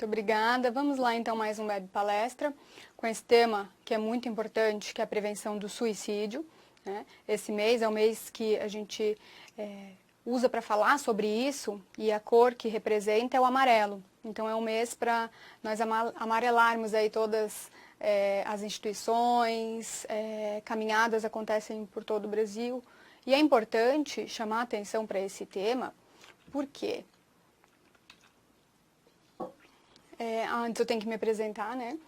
Muito obrigada. Vamos lá então mais um web palestra com esse tema que é muito importante, que é a prevenção do suicídio, né? Esse mês é o mês que a gente usa para falar sobre isso e a cor que representa é o amarelo. Então é um mês para nós amarelarmos aí todas as instituições, caminhadas acontecem por todo o Brasil. E é importante chamar a atenção para esse tema, porque antes eu tenho que me apresentar, né?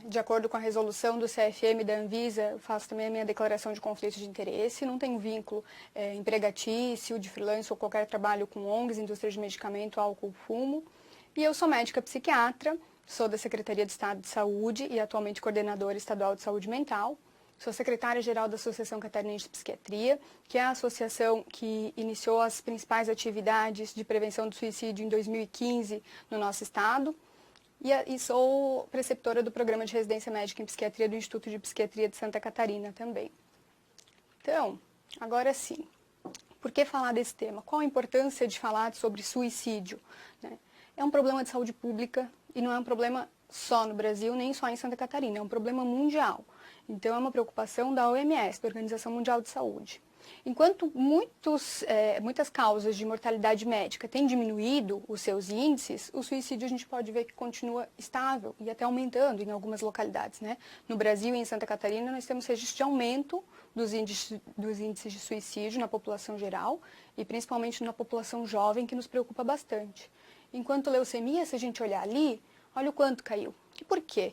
De acordo com a resolução do CFM e da Anvisa, eu faço também a minha declaração de conflito de interesse, não tenho vínculo empregatício, de freelance ou qualquer trabalho com ONGs, indústria de medicamento, álcool, fumo. E eu sou médica psiquiatra, sou da Secretaria de Estado de Saúde e atualmente coordenadora estadual de saúde mental. Sou secretária-geral da Associação Catarinense de Psiquiatria, que é a associação que iniciou as principais atividades de prevenção do suicídio em 2015 no nosso estado. E sou preceptora do Programa de Residência Médica em Psiquiatria do Instituto de Psiquiatria de Santa Catarina também. Então, agora sim, por que falar desse tema? Qual a importância de falar sobre suicídio, né? É um problema de saúde pública e não é um problema só no Brasil, nem só em Santa Catarina, é um problema mundial. Então, é uma preocupação da OMS, da Organização Mundial de Saúde. Enquanto muitas causas de mortalidade médica têm diminuído os seus índices, o suicídio a gente pode ver que continua estável e até aumentando em algumas localidades, né? No Brasil e em Santa Catarina, nós temos registro de aumento dos índices de suicídio na população geral e principalmente na população jovem, que nos preocupa bastante. Enquanto leucemia, se a gente olhar ali, olha o quanto caiu. E por quê?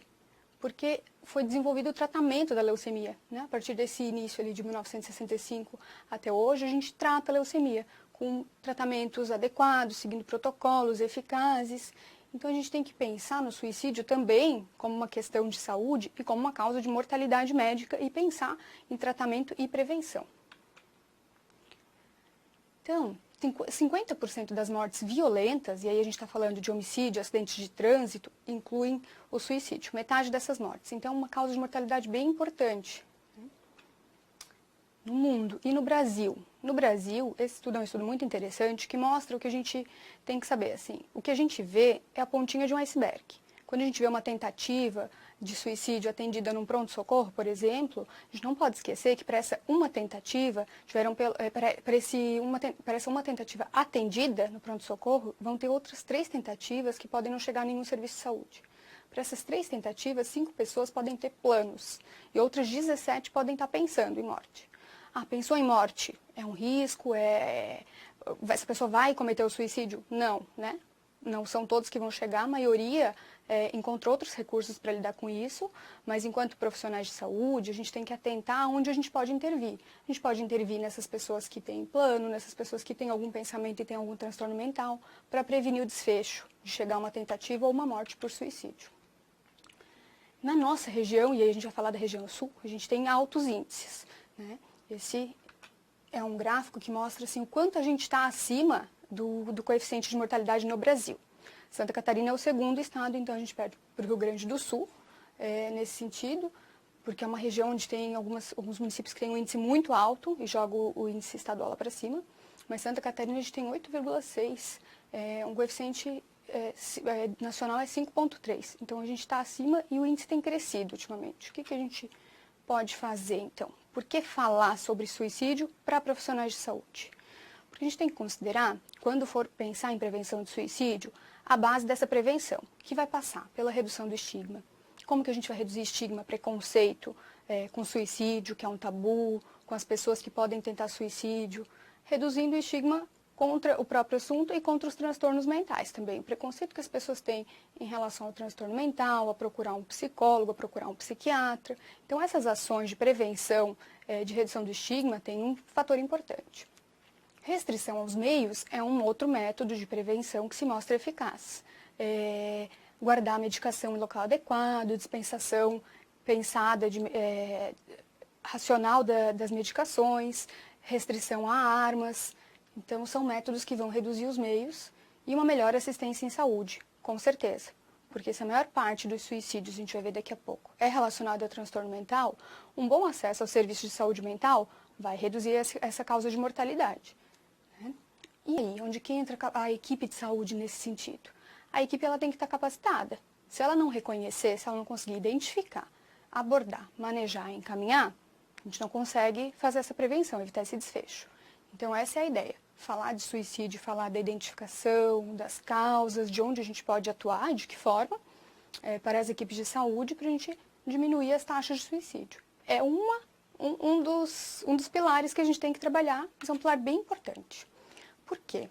Porque foi desenvolvido o tratamento da leucemia, né? A partir desse início ali de 1965 até hoje, a gente trata a leucemia com tratamentos adequados, seguindo protocolos eficazes. Então a gente tem que pensar no suicídio também como uma questão de saúde e como uma causa de mortalidade médica e pensar em tratamento e prevenção. Então, 50% das mortes violentas, e aí a gente está falando de homicídio, acidentes de trânsito, incluem o suicídio, metade dessas mortes. Então, é uma causa de mortalidade bem importante, né? No mundo e no Brasil. No Brasil, esse estudo é um estudo muito interessante que mostra o que a gente tem que saber. Assim, o que a gente vê é a pontinha de um iceberg. Quando a gente vê uma tentativa de suicídio atendida num pronto-socorro, por exemplo, a gente não pode esquecer que para essa uma tentativa, para essa uma tentativa atendida no pronto-socorro, vão ter outras 3 tentativas que podem não chegar a nenhum serviço de saúde. Para essas 3 tentativas, 5 pessoas podem ter planos e outras 17 podem estar pensando em morte. Ah, pensou em morte? É um risco? Essa pessoa vai cometer o suicídio? Não, né? Não são todos que vão chegar, a maioria encontrou outros recursos para lidar com isso, mas enquanto profissionais de saúde, a gente tem que atentar onde a gente pode intervir. A gente pode intervir nessas pessoas que têm plano, nessas pessoas que têm algum pensamento e têm algum transtorno mental, para prevenir o desfecho de chegar a uma tentativa ou uma morte por suicídio. Na nossa região, e aí a gente vai falar da região sul, a gente tem altos índices, né? Esse é um gráfico que mostra assim, o quanto a gente está acima do coeficiente de mortalidade no Brasil. Santa Catarina é o segundo estado, então a gente perde para o Rio Grande do Sul, nesse sentido, porque é uma região onde tem alguns municípios que têm um índice muito alto e joga o índice estadual lá para cima, mas Santa Catarina a gente tem 8,6, um coeficiente nacional é 5,3, então a gente está acima e o índice tem crescido ultimamente. O que a gente pode fazer então? Por que falar sobre suicídio para profissionais de saúde? Porque a gente tem que considerar, quando for pensar em prevenção de suicídio, a base dessa prevenção, que vai passar pela redução do estigma. Como que a gente vai reduzir estigma, preconceito com suicídio, que é um tabu, com as pessoas que podem tentar suicídio, reduzindo o estigma contra o próprio assunto e contra os transtornos mentais também. O preconceito que as pessoas têm em relação ao transtorno mental, a procurar um psicólogo, a procurar um psiquiatra. Então, essas ações de prevenção, de redução do estigma, têm um fator importante. Restrição aos meios é um outro método de prevenção que se mostra eficaz. Guardar a medicação em local adequado, dispensação pensada, racional das medicações, restrição a armas. Então, são métodos que vão reduzir os meios e uma melhor assistência em saúde, com certeza. Porque se a maior parte dos suicídios, a gente vai ver daqui a pouco, é relacionado ao transtorno mental, um bom acesso ao serviço de saúde mental vai reduzir essa causa de mortalidade. E aí, onde que entra a equipe de saúde nesse sentido? a equipe ela tem que estar capacitada. Se ela não reconhecer, se ela não conseguir identificar, abordar, manejar, encaminhar, a gente não consegue fazer essa prevenção, evitar esse desfecho. Então essa é a ideia, falar de suicídio, falar da identificação, das causas, de onde a gente pode atuar, de que forma, para as equipes de saúde, para a gente diminuir as taxas de suicídio. É um dos pilares que a gente tem que trabalhar, mas é um pilar bem importante. Por quê?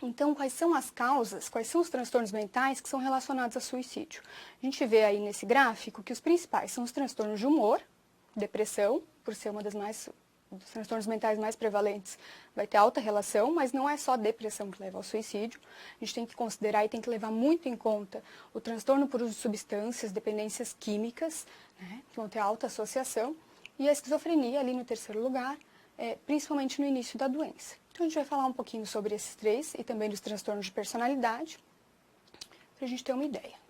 Então, quais são as causas, quais são os transtornos mentais que são relacionados a suicídio? A gente vê aí nesse gráfico que os principais são os transtornos de humor, depressão, por ser uma dos transtornos mentais mais prevalentes, vai ter alta relação, mas não é só depressão que leva ao suicídio. A gente tem que considerar e tem que levar muito em conta o transtorno por uso de substâncias, dependências químicas, né, que vão ter alta associação, e a esquizofrenia ali no terceiro lugar, principalmente no início da doença. Então a gente vai falar um pouquinho sobre esses três e também dos transtornos de personalidade, para a gente ter uma ideia.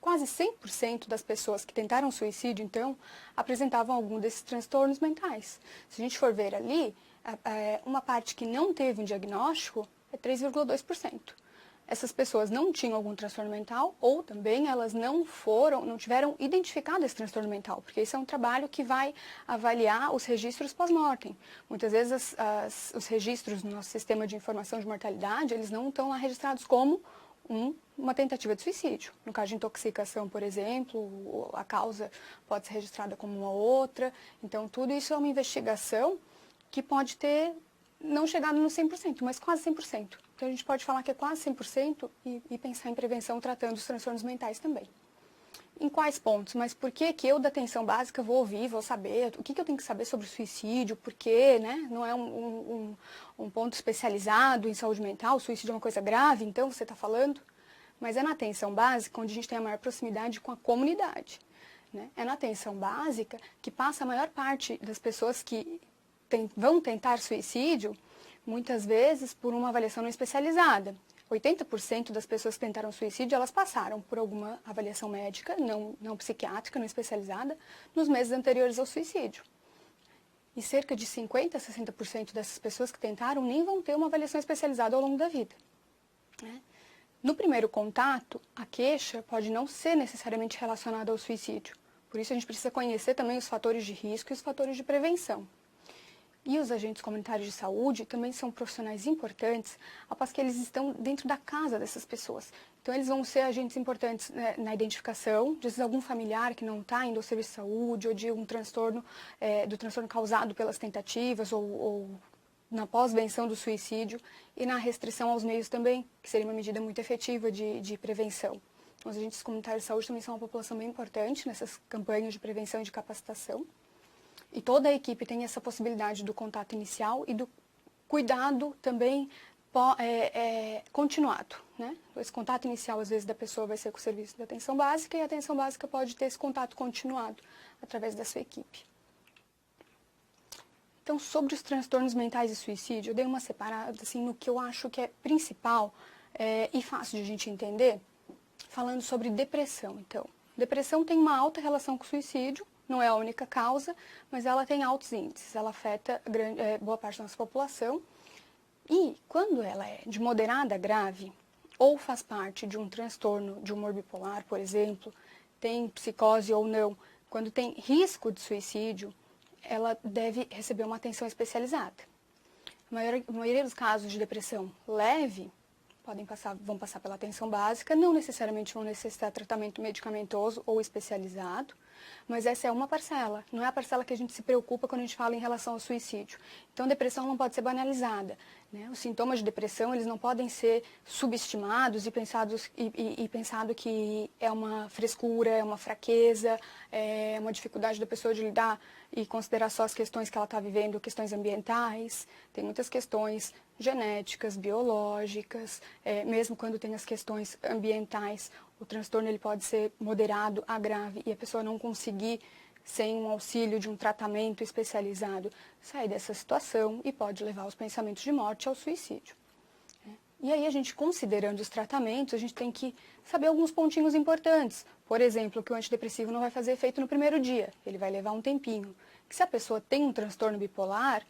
Quase 100% das pessoas que tentaram suicídio, então, apresentavam algum desses transtornos mentais. Se a gente for ver ali, uma parte que não teve um diagnóstico é 3,2%. Essas pessoas não tinham algum transtorno mental ou também elas não tiveram identificado esse transtorno mental, porque esse é um trabalho que vai avaliar os registros pós-mortem. Muitas vezes os registros no nosso sistema de informação de mortalidade, eles não estão lá registrados como uma tentativa de suicídio. No caso de intoxicação, por exemplo, a causa pode ser registrada como uma outra. Então, tudo isso é uma investigação que pode ter não chegado no 100%, mas quase 100%. Então, a gente pode falar que é quase 100% e pensar em prevenção tratando os transtornos mentais também. Em quais pontos? Mas por que eu da atenção básica vou ouvir, vou saber? O que eu tenho que saber sobre o suicídio? Por quê, né? Não é um ponto especializado em saúde mental, o suicídio é uma coisa grave, então você está falando? Mas é na atenção básica onde a gente tem a maior proximidade com a comunidade, né? É na atenção básica que passa a maior parte das pessoas que vão tentar suicídio, muitas vezes por uma avaliação não especializada. 80% das pessoas que tentaram suicídio, elas passaram por alguma avaliação médica, não psiquiátrica, não especializada, nos meses anteriores ao suicídio. E cerca de 50% a 60% dessas pessoas que tentaram nem vão ter uma avaliação especializada ao longo da vida, né? No primeiro contato, a queixa pode não ser necessariamente relacionada ao suicídio. Por isso, a gente precisa conhecer também os fatores de risco e os fatores de prevenção. E os agentes comunitários de saúde também são profissionais importantes, após que eles estão dentro da casa dessas pessoas. Então, eles vão ser agentes importantes, né, na identificação, de algum familiar que não está indo ao serviço de saúde, ou de um transtorno, do transtorno causado pelas tentativas, ou na pós-venção do suicídio, e na restrição aos meios também, que seria uma medida muito efetiva de prevenção. Os agentes comunitários de saúde também são uma população bem importante nessas campanhas de prevenção e de capacitação. E toda a equipe tem essa possibilidade do contato inicial e do cuidado também continuado, né? Esse contato inicial, às vezes, da pessoa vai ser com o serviço de atenção básica, e a atenção básica pode ter esse contato continuado através da sua equipe. Então, sobre os transtornos mentais e suicídio, eu dei uma separada assim, no que eu acho que é principal e fácil de a gente entender, falando sobre depressão. Então, depressão tem uma alta relação com o suicídio, não é a única causa, mas ela tem altos índices, ela afeta boa parte da nossa população. E quando ela é de moderada a grave, ou faz parte de um transtorno de humor bipolar, por exemplo, tem psicose ou não, quando tem risco de suicídio, ela deve receber uma atenção especializada. A maioria dos casos de depressão leve vão passar pela atenção básica, não necessariamente vão necessitar tratamento medicamentoso ou especializado, mas essa é uma parcela, não é a parcela que a gente se preocupa quando a gente fala em relação ao suicídio. Então, depressão não pode ser banalizada, né? Os sintomas de depressão, eles não podem ser subestimados e pensado que é uma frescura, é uma fraqueza, é uma dificuldade da pessoa de lidar e considerar só as questões que ela está vivendo, questões ambientais. Tem muitas questões genéticas, biológicas, mesmo quando tem as questões ambientais, o transtorno ele pode ser moderado a grave e a pessoa não conseguir, sem um auxílio de um tratamento especializado, sair dessa situação e pode levar aos pensamentos de morte, ao suicídio. E aí, a gente considerando os tratamentos, a gente tem que saber alguns pontinhos importantes. Por exemplo, que o antidepressivo não vai fazer efeito no primeiro dia, ele vai levar um tempinho. Que se a pessoa tem um transtorno bipolar,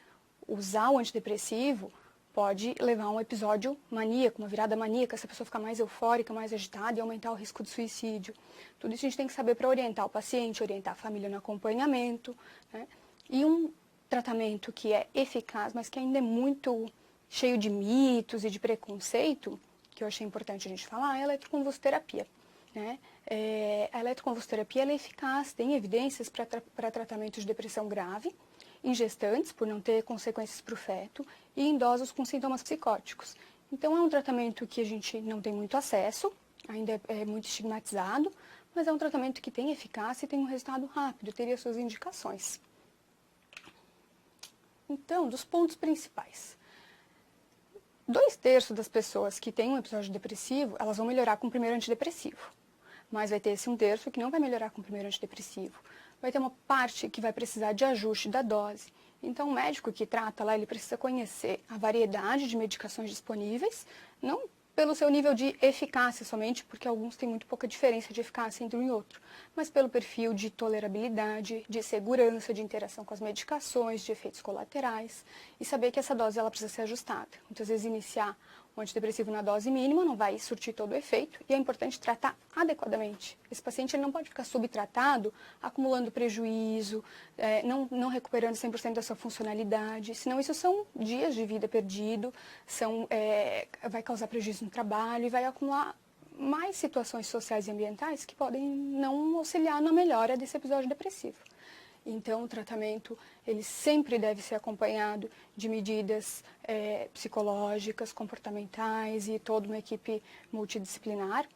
usar o antidepressivo pode levar a um episódio maníaco, uma virada maníaca, essa pessoa ficar mais eufórica, mais agitada e aumentar o risco de suicídio. Tudo isso a gente tem que saber para orientar o paciente, orientar a família no acompanhamento, né? E um tratamento que é eficaz, mas que ainda é muito cheio de mitos e de preconceito, que eu achei importante a gente falar, é a eletroconvulsoterapia, né? A eletroconvulsoterapia ela é eficaz, tem evidências para tratamento de depressão grave, em gestantes, por não ter consequências para o feto, e em idosos com sintomas psicóticos. Então, é um tratamento que a gente não tem muito acesso, ainda é muito estigmatizado, mas é um tratamento que tem eficácia e tem um resultado rápido, teria suas indicações. Então, dos pontos principais. 2/3 das pessoas que têm um episódio depressivo, elas vão melhorar com o primeiro antidepressivo. Mas vai ter esse 1/3 que não vai melhorar com o primeiro antidepressivo. Vai ter uma parte que vai precisar de ajuste da dose. Então, o médico que trata lá, ele precisa conhecer a variedade de medicações disponíveis, não pelo seu nível de eficácia somente, porque alguns têm muito pouca diferença de eficácia entre um e outro, mas pelo perfil de tolerabilidade, de segurança, de interação com as medicações, de efeitos colaterais, e saber que essa dose ela precisa ser ajustada. Muitas vezes iniciar o antidepressivo na dose mínima não vai surtir todo o efeito e é importante tratar adequadamente. Esse paciente ele não pode ficar subtratado, acumulando prejuízo, não recuperando 100% da sua funcionalidade, senão isso são dias de vida perdido, vai causar prejuízo no trabalho e vai acumular mais situações sociais e ambientais que podem não auxiliar na melhora desse episódio depressivo. Então, o tratamento ele sempre deve ser acompanhado de medidas psicológicas, comportamentais e toda uma equipe multidisciplinar.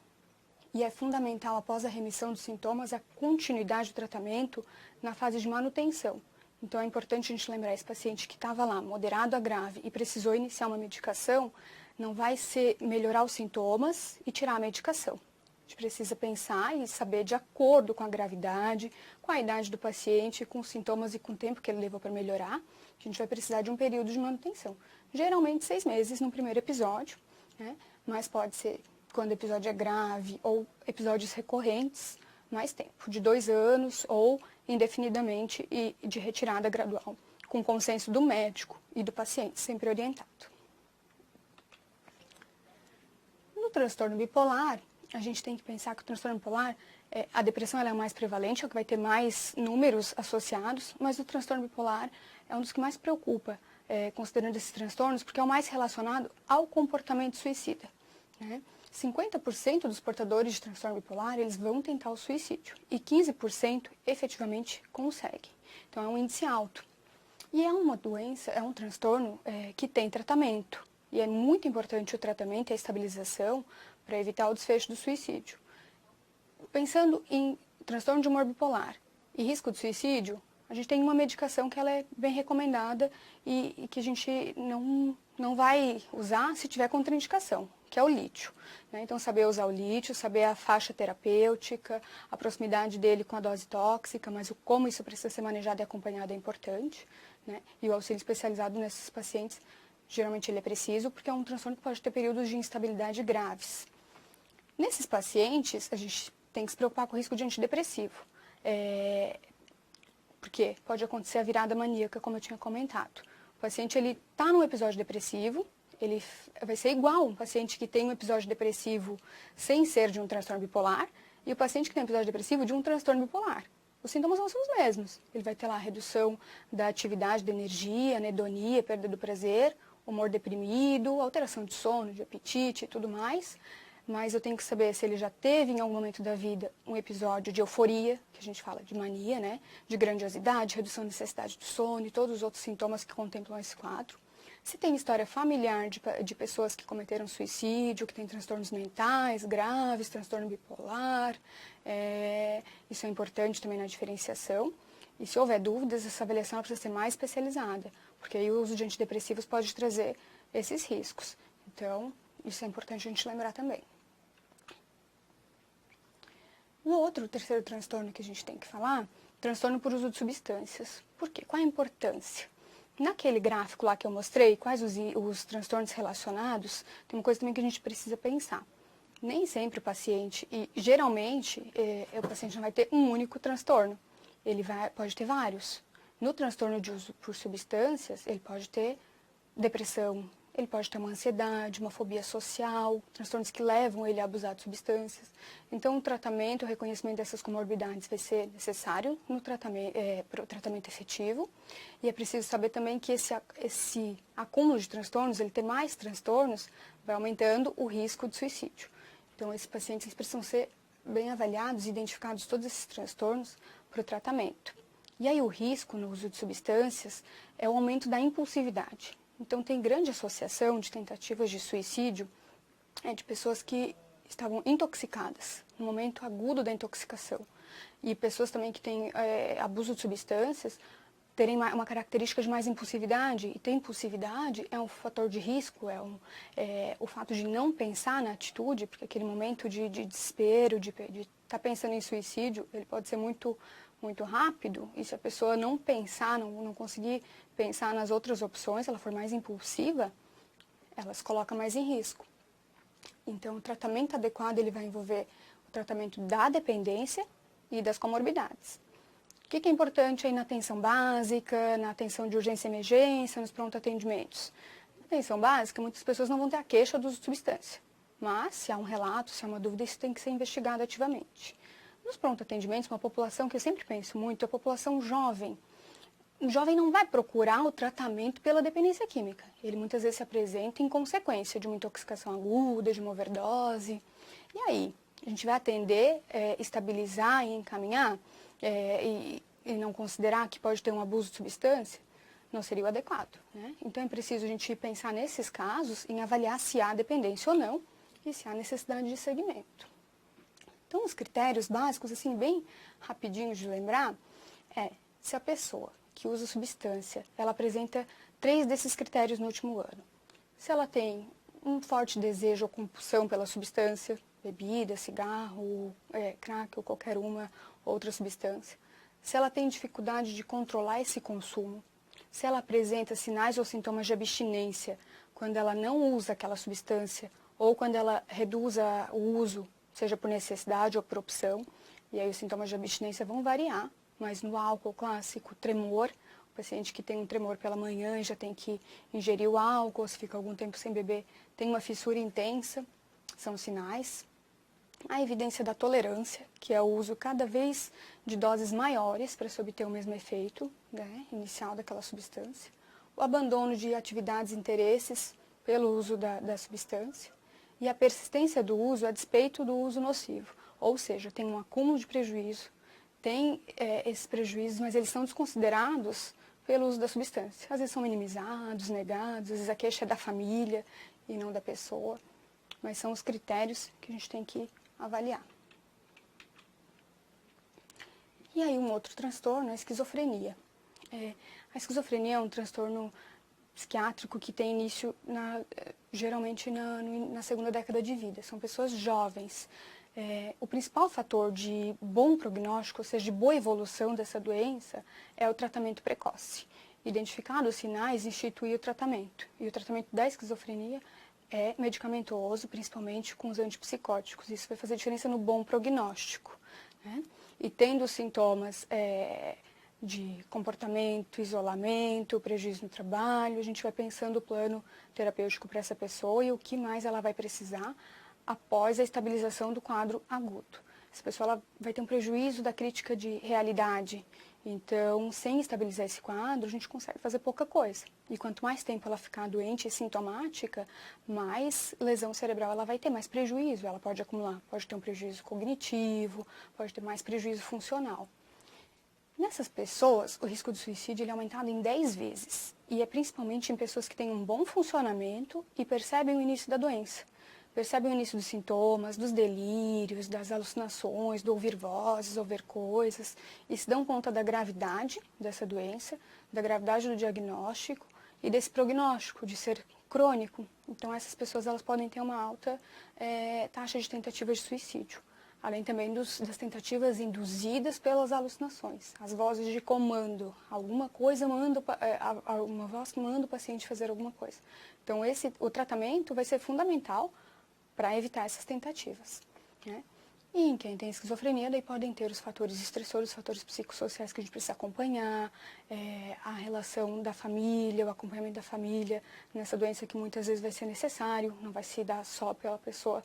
E é fundamental, após a remissão dos sintomas, a continuidade do tratamento na fase de manutenção. Então, é importante a gente lembrar, esse paciente que estava lá, moderado a grave, e precisou iniciar uma medicação, não vai ser melhorar os sintomas e tirar a medicação. A gente precisa pensar e saber de acordo com a gravidade, com a idade do paciente, com os sintomas e com o tempo que ele levou para melhorar, a gente vai precisar de um período de manutenção. Geralmente 6 meses no primeiro episódio, né? Mas pode ser quando o episódio é grave ou episódios recorrentes, mais tempo, de 2 anos ou indefinidamente e de retirada gradual, com consenso do médico e do paciente, sempre orientado. No transtorno bipolar, a gente tem que pensar que o transtorno bipolar, a depressão ela é a mais prevalente, é o que vai ter mais números associados, mas o transtorno bipolar é um dos que mais preocupa, considerando esses transtornos, porque é o mais relacionado ao comportamento suicida, né? 50% dos portadores de transtorno bipolar, eles vão tentar o suicídio, e 15% efetivamente conseguem. Então, é um índice alto. E é uma doença, é um transtorno que tem tratamento, e é muito importante o tratamento e a estabilização para evitar o desfecho do suicídio. Pensando em transtorno de humor bipolar e risco de suicídio, a gente tem uma medicação que ela é bem recomendada e que a gente não vai usar se tiver contraindicação, que é o lítio, né? Então, saber usar o lítio, saber a faixa terapêutica, a proximidade dele com a dose tóxica, mas como isso precisa ser manejado e acompanhado é importante, né? E o auxílio especializado nesses pacientes, geralmente ele é preciso, porque é um transtorno que pode ter períodos de instabilidade graves. Nesses pacientes, a gente tem que se preocupar com o risco de antidepressivo, porque pode acontecer a virada maníaca, como eu tinha comentado. O paciente está num episódio depressivo, ele vai ser igual um paciente que tem um episódio depressivo sem ser de um transtorno bipolar, e o paciente que tem um episódio depressivo de um transtorno bipolar. Os sintomas não são os mesmos. Ele vai ter lá a redução da atividade, da energia, anedonia, perda do prazer, humor deprimido, alteração de sono, de apetite e tudo mais. Mas eu tenho que saber se ele já teve em algum momento da vida um episódio de euforia, que a gente fala de mania, né? De grandiosidade, redução da necessidade do sono e todos os outros sintomas que contemplam esse quadro. Se tem história familiar de pessoas que cometeram suicídio, que têm transtornos mentais graves, transtorno bipolar, isso é importante também na diferenciação. E se houver dúvidas, essa avaliação precisa ser mais especializada, porque aí o uso de antidepressivos pode trazer esses riscos. Então, isso é importante a gente lembrar também. O terceiro transtorno que a gente tem que falar, transtorno por uso de substâncias. Por quê? Qual a importância? Naquele gráfico lá que eu mostrei, quais os transtornos relacionados, tem uma coisa também que a gente precisa pensar. Nem sempre o paciente, e geralmente o paciente não vai ter um único transtorno, ele pode ter vários. No transtorno de uso por substâncias, ele pode ter depressão, ele pode ter uma ansiedade, uma fobia social, transtornos que levam ele a abusar de substâncias. Então, o tratamento, o reconhecimento dessas comorbidades vai ser necessário no tratamento, para o tratamento efetivo. E é preciso saber também que esse acúmulo de transtornos, ele ter mais transtornos, vai aumentando o risco de suicídio. Então, esses pacientes eles precisam ser bem avaliados e identificados todos esses transtornos para o tratamento. E aí o risco no uso de substâncias é o aumento da impulsividade. Então tem grande associação de tentativas de suicídio de pessoas que estavam intoxicadas, no momento agudo da intoxicação. E pessoas também que têm abuso de substâncias terem uma característica de mais impulsividade. E ter impulsividade é um fator de risco, o fato de não pensar na atitude, porque aquele momento de desespero, de estar pensando em suicídio, ele pode ser muito rápido, e se a pessoa não pensar, não conseguir pensar nas outras opções, ela for mais impulsiva, ela se coloca mais em risco. Então, o tratamento adequado ele vai envolver o tratamento da dependência e das comorbidades. O que é importante aí na atenção básica, na atenção de urgência e emergência, nos pronto-atendimentos? Na atenção básica, muitas pessoas não vão ter a queixa do uso de substância, mas se há um relato, se há uma dúvida, isso tem que ser investigado ativamente. Nos pronto-atendimentos, uma população que eu sempre penso muito é a população jovem. O jovem não vai procurar o tratamento pela dependência química. Ele muitas vezes se apresenta em consequência de uma intoxicação aguda, de uma overdose. E aí, a gente vai atender, estabilizar e encaminhar e não considerar que pode ter um abuso de substância? Não seria o adequado, né? Então é preciso a gente pensar nesses casos em avaliar se há dependência ou não e se há necessidade de segmento. Então, os critérios básicos, assim, bem rapidinhos de lembrar, se a pessoa que usa substância, ela apresenta 3 desses critérios no último ano. Se ela tem um forte desejo ou compulsão pela substância, bebida, cigarro, crack ou qualquer uma outra substância. Se ela tem dificuldade de controlar esse consumo. Se ela apresenta sinais ou sintomas de abstinência quando ela não usa aquela substância ou quando ela reduz o uso, seja por necessidade ou por opção. E aí os sintomas de abstinência vão variar, mas no álcool clássico, tremor, o paciente que tem um tremor pela manhã e já tem que ingerir o álcool, se fica algum tempo sem beber, tem uma fissura intensa, são sinais. A evidência da tolerância, que é o uso cada vez de doses maiores para se obter o mesmo efeito, né, inicial daquela substância. O abandono de atividades e interesses pelo uso da substância. E a persistência do uso a despeito do uso nocivo. Ou seja, tem um acúmulo de prejuízo, tem esses prejuízos, mas eles são desconsiderados pelo uso da substância. Às vezes são minimizados, negados, às vezes a queixa é da família e não da pessoa. Mas são os critérios que a gente tem que avaliar. E aí um outro transtorno é a esquizofrenia. A esquizofrenia é um transtorno psiquiátrico que tem início geralmente na segunda década de vida. São pessoas jovens. O principal fator de bom prognóstico, ou seja, de boa evolução dessa doença, é o tratamento precoce. Identificados os sinais, instituir o tratamento. E o tratamento da esquizofrenia é medicamentoso, principalmente com os antipsicóticos. Isso vai fazer diferença no bom prognóstico, né? E tendo sintomas de comportamento, isolamento, prejuízo no trabalho, a gente vai pensando o plano terapêutico para essa pessoa e o que mais ela vai precisar após a estabilização do quadro agudo. Essa pessoa ela vai ter um prejuízo da crítica de realidade. Então, sem estabilizar esse quadro, a gente consegue fazer pouca coisa. E quanto mais tempo ela ficar doente e sintomática, mais lesão cerebral ela vai ter, mais prejuízo ela pode acumular. Pode ter um prejuízo cognitivo, pode ter mais prejuízo funcional. Nessas pessoas, o risco de suicídio ele é aumentado em 10 vezes. E é principalmente em pessoas que têm um bom funcionamento e percebem o início da doença. Percebem o início dos sintomas, dos delírios, das alucinações, do ouvir vozes, ouvir coisas, e se dão conta da gravidade dessa doença, da gravidade do diagnóstico e desse prognóstico de ser crônico. Então, essas pessoas elas podem ter uma alta taxa de tentativas de suicídio, além também das tentativas induzidas pelas alucinações, as vozes de comando, alguma coisa manda, uma voz que manda o paciente fazer alguma coisa. Então, o tratamento vai ser fundamental para evitar essas tentativas, né? E em quem tem esquizofrenia, daí podem ter os fatores estressores, os fatores psicossociais que a gente precisa acompanhar, a relação da família, o acompanhamento da família nessa doença que muitas vezes vai ser necessário, não vai se dar só pela pessoa,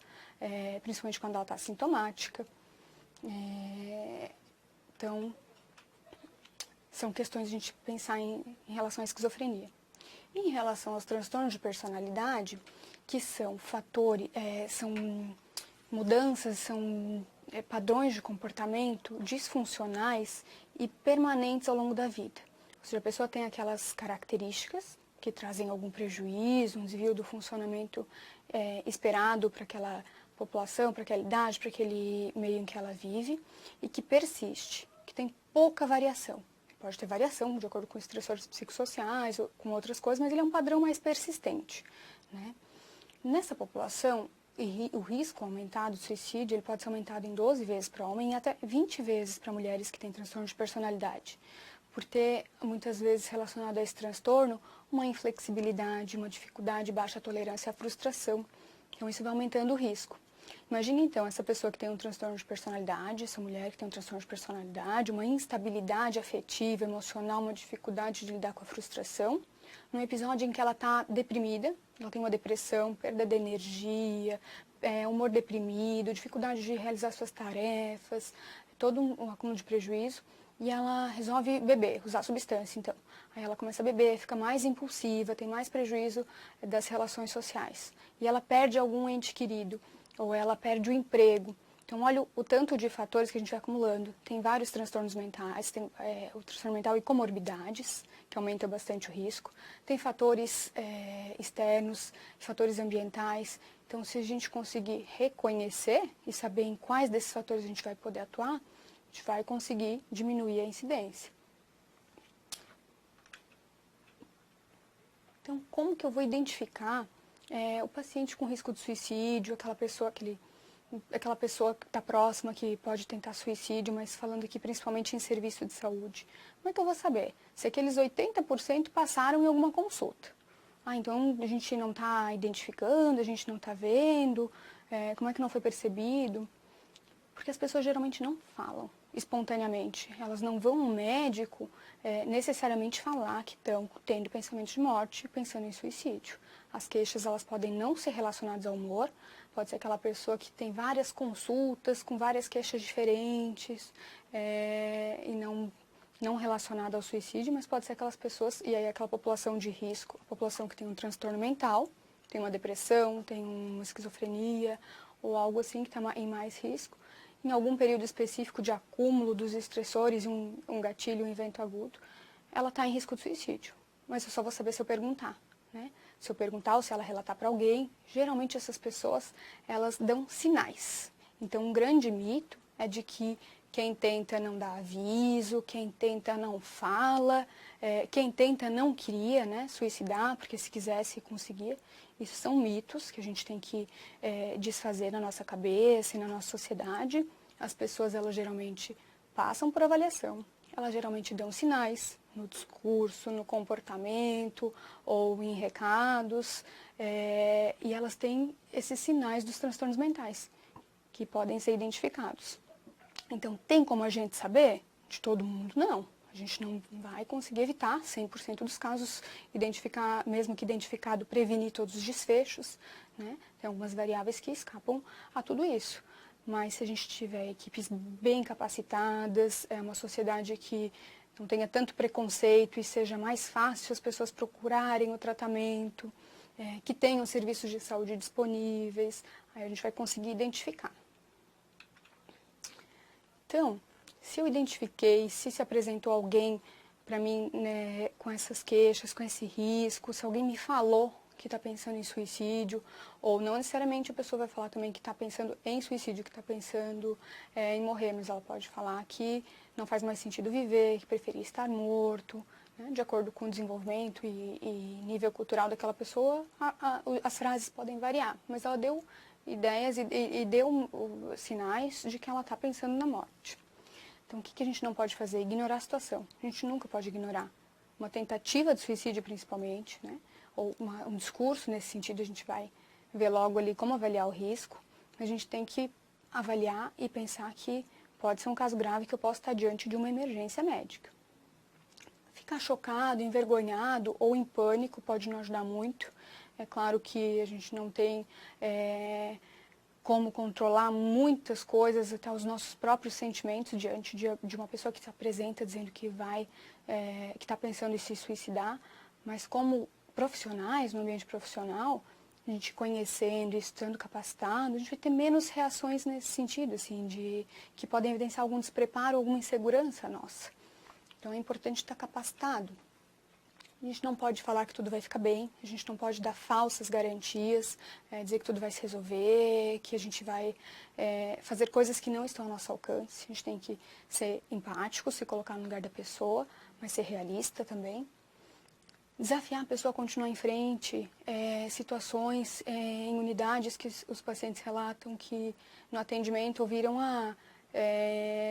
principalmente quando ela está sintomática. Então, são questões de a gente pensar em relação à esquizofrenia. Em relação aos transtornos de personalidade, que são fatores, são mudanças, são padrões de comportamento disfuncionais e permanentes ao longo da vida. Ou seja, a pessoa tem aquelas características que trazem algum prejuízo, um desvio do funcionamento esperado para aquela população, para aquela idade, para aquele meio em que ela vive, e que persiste, que tem pouca variação. Pode ter variação de acordo com estressores psicossociais ou com outras coisas, mas ele é um padrão mais persistente, né? Nessa população, o risco aumentado do suicídio ele pode ser aumentado em 12 vezes para homem e até 20 vezes para mulheres que têm transtorno de personalidade, por ter, muitas vezes, relacionado a esse transtorno, uma inflexibilidade, uma dificuldade, baixa tolerância à frustração. Então, isso vai aumentando o risco. Imagine, então, essa pessoa que tem um transtorno de personalidade, essa mulher que tem um transtorno de personalidade, uma instabilidade afetiva, emocional, uma dificuldade de lidar com a frustração, num episódio em que ela está deprimida, ela tem uma depressão, perda de energia, humor deprimido, dificuldade de realizar suas tarefas, todo um acúmulo de prejuízo, e ela resolve beber, usar substância, então. Aí ela começa a beber, fica mais impulsiva, tem mais prejuízo das relações sociais. E ela perde algum ente querido, ou ela perde o emprego. Então, olha o tanto de fatores que a gente vai acumulando. Tem vários transtornos mentais, tem o transtorno mental e comorbidades, que aumentam bastante o risco. Tem fatores externos, fatores ambientais. Então, se a gente conseguir reconhecer e saber em quais desses fatores a gente vai poder atuar, a gente vai conseguir diminuir a incidência. Então, como que eu vou identificar o paciente com risco de suicídio, aquela pessoa que está próxima, que pode tentar suicídio, mas falando aqui principalmente em serviço de saúde? Como é que eu vou saber? Se aqueles 80% passaram em alguma consulta. Então a gente não está identificando, a gente não está vendo, como é que não foi percebido? Porque as pessoas geralmente não falam espontaneamente. Elas não vão ao médico necessariamente falar que estão tendo pensamentos de morte, pensando em suicídio. As queixas elas podem não ser relacionadas ao humor, pode ser aquela pessoa que tem várias consultas com várias queixas diferentes e não relacionada ao suicídio, mas pode ser aquelas pessoas, e aí aquela população de risco, a população que tem um transtorno mental, tem uma depressão, tem uma esquizofrenia ou algo assim que está em mais risco, em algum período específico de acúmulo dos estressores, um gatilho, um evento agudo, ela está em risco de suicídio. Mas eu só vou saber se eu perguntar, né? Se eu perguntar ou se ela relatar para alguém, geralmente essas pessoas, elas dão sinais. Então, um grande mito é de que quem tenta não dá aviso, quem tenta não fala, quem tenta não queria, né, suicidar, porque se quisesse conseguia. Isso são mitos que a gente tem que desfazer na nossa cabeça e na nossa sociedade. As pessoas, elas geralmente passam por avaliação, elas geralmente dão sinais no discurso, no comportamento ou em recados, e elas têm esses sinais dos transtornos mentais, que podem ser identificados. Então, tem como a gente saber de todo mundo? Não. A gente não vai conseguir evitar 100% dos casos, identificar, mesmo que identificado, prevenir todos os desfechos, né? Tem algumas variáveis que escapam a tudo isso. Mas se a gente tiver equipes bem capacitadas, uma sociedade que não tenha tanto preconceito e seja mais fácil as pessoas procurarem o tratamento, que tenham serviços de saúde disponíveis, aí a gente vai conseguir identificar. Então, se eu identifiquei, se apresentou alguém para mim, né, com essas queixas, com esse risco, se alguém me falou que está pensando em suicídio, ou não necessariamente a pessoa vai falar também que está pensando em suicídio, que está pensando em morrer, mas ela pode falar que não faz mais sentido viver, que preferia estar morto, né, de acordo com o desenvolvimento e nível cultural daquela pessoa, as frases podem variar, mas ela deu ideias e deu sinais de que ela está pensando na morte. Então, o que a gente não pode fazer? Ignorar a situação. A gente nunca pode ignorar. Uma tentativa de suicídio, principalmente, né? Ou um discurso nesse sentido, a gente vai ver logo ali como avaliar o risco. A gente tem que avaliar e pensar que pode ser um caso grave que eu posso estar diante de uma emergência médica. Ficar chocado, envergonhado ou em pânico pode não ajudar muito. É claro que a gente não tem como controlar muitas coisas, até os nossos próprios sentimentos diante de uma pessoa que se apresenta dizendo que que está pensando em se suicidar, mas como profissionais, no ambiente profissional, a gente conhecendo e estando capacitado, a gente vai ter menos reações nesse sentido, assim, que podem evidenciar algum despreparo, alguma insegurança nossa. Então é importante estar capacitado. A gente não pode falar que tudo vai ficar bem, a gente não pode dar falsas garantias, dizer que tudo vai se resolver, que a gente vai fazer coisas que não estão ao nosso alcance. A gente tem que ser empático, se colocar no lugar da pessoa, mas ser realista também. Desafiar a pessoa a continuar em frente, situações em unidades que os pacientes relatam que no atendimento ouviram,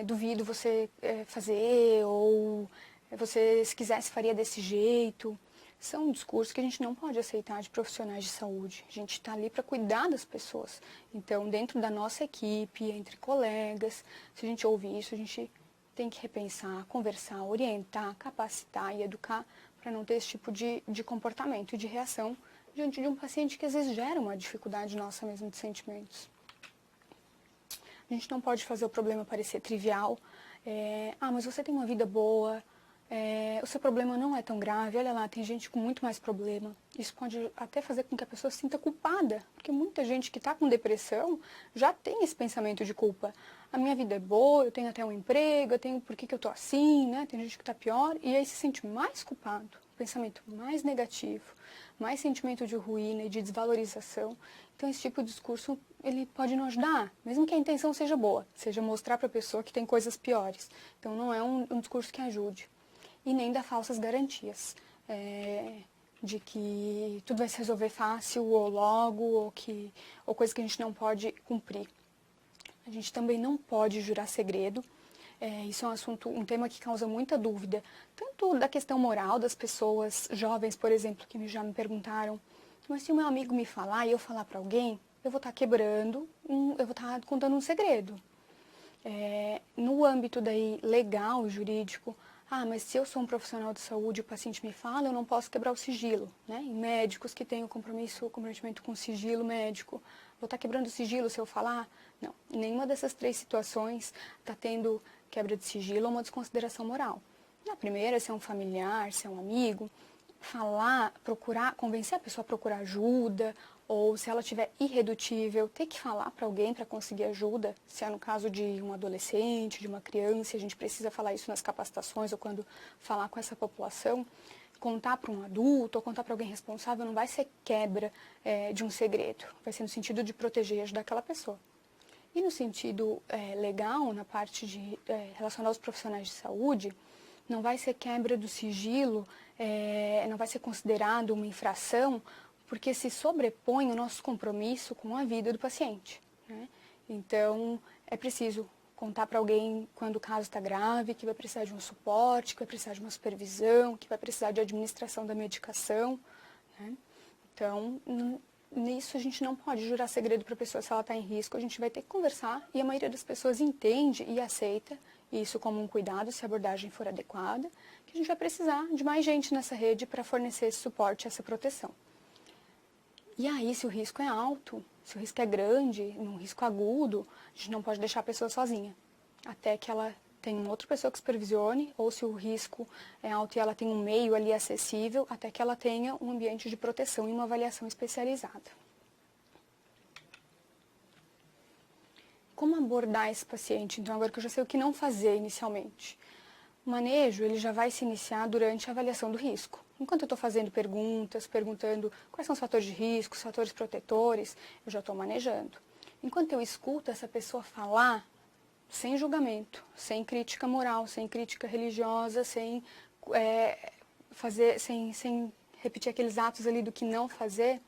duvido você fazer, ou você, se quisesse, faria desse jeito. São discursos que a gente não pode aceitar de profissionais de saúde. A gente está ali para cuidar das pessoas. Então, dentro da nossa equipe, entre colegas, se a gente ouve isso, a gente tem que repensar, conversar, orientar, capacitar e educar para não ter esse tipo de comportamento e de reação diante de um paciente que às vezes gera uma dificuldade nossa mesmo de sentimentos. A gente não pode fazer o problema parecer trivial. Mas você tem uma vida boa, o seu problema não é tão grave, olha lá, tem gente com muito mais problema. Isso pode até fazer com que a pessoa se sinta culpada, porque muita gente que está com depressão já tem esse pensamento de culpa. A minha vida é boa, eu tenho até um emprego, por que eu estou assim, né? Tem gente que está pior, e aí se sente mais culpado, pensamento mais negativo, mais sentimento de ruína e de desvalorização. Então esse tipo de discurso, ele pode não ajudar, mesmo que a intenção seja boa, seja mostrar para a pessoa que tem coisas piores. Então não é um discurso que ajude. E nem dar falsas garantias de que tudo vai se resolver fácil ou logo, ou coisa que a gente não pode cumprir. A gente também não pode jurar segredo. Isso é um tema que causa muita dúvida, tanto da questão moral das pessoas jovens, por exemplo, que já me perguntaram, mas se o meu amigo me falar e eu falar para alguém, eu vou estar quebrando, eu vou estar contando um segredo. No âmbito daí legal, jurídico, mas se eu sou um profissional de saúde e o paciente me fala, eu não posso quebrar o sigilo, né? Em médicos que têm o comprometimento com o sigilo médico, vou estar quebrando o sigilo se eu falar? Não, em nenhuma dessas 3 situações está tendo quebra de sigilo ou uma desconsideração moral. Na primeira, se é um familiar, se é um amigo, falar, procurar, convencer a pessoa a procurar ajuda, ou se ela estiver irredutível, ter que falar para alguém para conseguir ajuda, se é no caso de um adolescente, de uma criança, a gente precisa falar isso nas capacitações ou quando falar com essa população, contar para um adulto ou contar para alguém responsável não vai ser quebra de um segredo, vai ser no sentido de proteger e ajudar aquela pessoa. E no sentido legal, na parte de relacionar aos profissionais de saúde, não vai ser quebra do sigilo, não vai ser considerado uma infração, porque se sobrepõe o nosso compromisso com a vida do paciente, né? Então, é preciso contar para alguém quando o caso está grave, que vai precisar de um suporte, que vai precisar de uma supervisão, que vai precisar de administração da medicação, né? Então, nisso a gente não pode jurar segredo para a pessoa se ela está em risco, a gente vai ter que conversar e a maioria das pessoas entende e aceita isso como um cuidado, se a abordagem for adequada, que a gente vai precisar de mais gente nessa rede para fornecer esse suporte, essa proteção. E aí, se o risco é alto, se o risco é grande, um risco agudo, a gente não pode deixar a pessoa sozinha, até que ela tenha uma outra pessoa que supervisione, ou se o risco é alto e ela tem um meio ali acessível, até que ela tenha um ambiente de proteção e uma avaliação especializada. Como abordar esse paciente? Então, agora que eu já sei o que não fazer inicialmente. O manejo ele já vai se iniciar durante a avaliação do risco. Enquanto eu estou fazendo perguntas, perguntando quais são os fatores de risco, os fatores protetores, eu já estou manejando. Enquanto eu escuto essa pessoa falar, sem julgamento, sem crítica moral, sem crítica religiosa, sem repetir aqueles atos ali do que não fazer,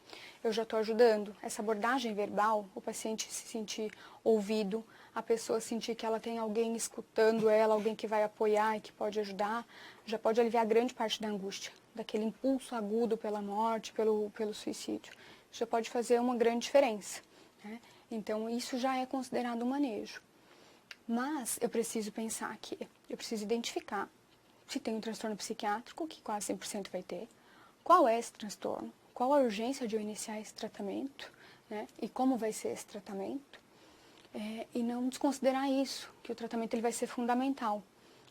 eu já estou ajudando. Essa abordagem verbal, o paciente se sentir ouvido, a pessoa sentir que ela tem alguém escutando ela, alguém que vai apoiar e que pode ajudar, já pode aliviar grande parte da angústia, daquele impulso agudo pela morte, pelo suicídio. Já pode fazer uma grande diferença, né? Então, isso já é considerado um manejo. Mas eu preciso pensar que eu preciso identificar se tem um transtorno psiquiátrico, que quase 100% vai ter, qual é esse transtorno, qual a urgência de eu iniciar esse tratamento, né, e como vai ser esse tratamento, e não desconsiderar isso, que o tratamento ele vai ser fundamental.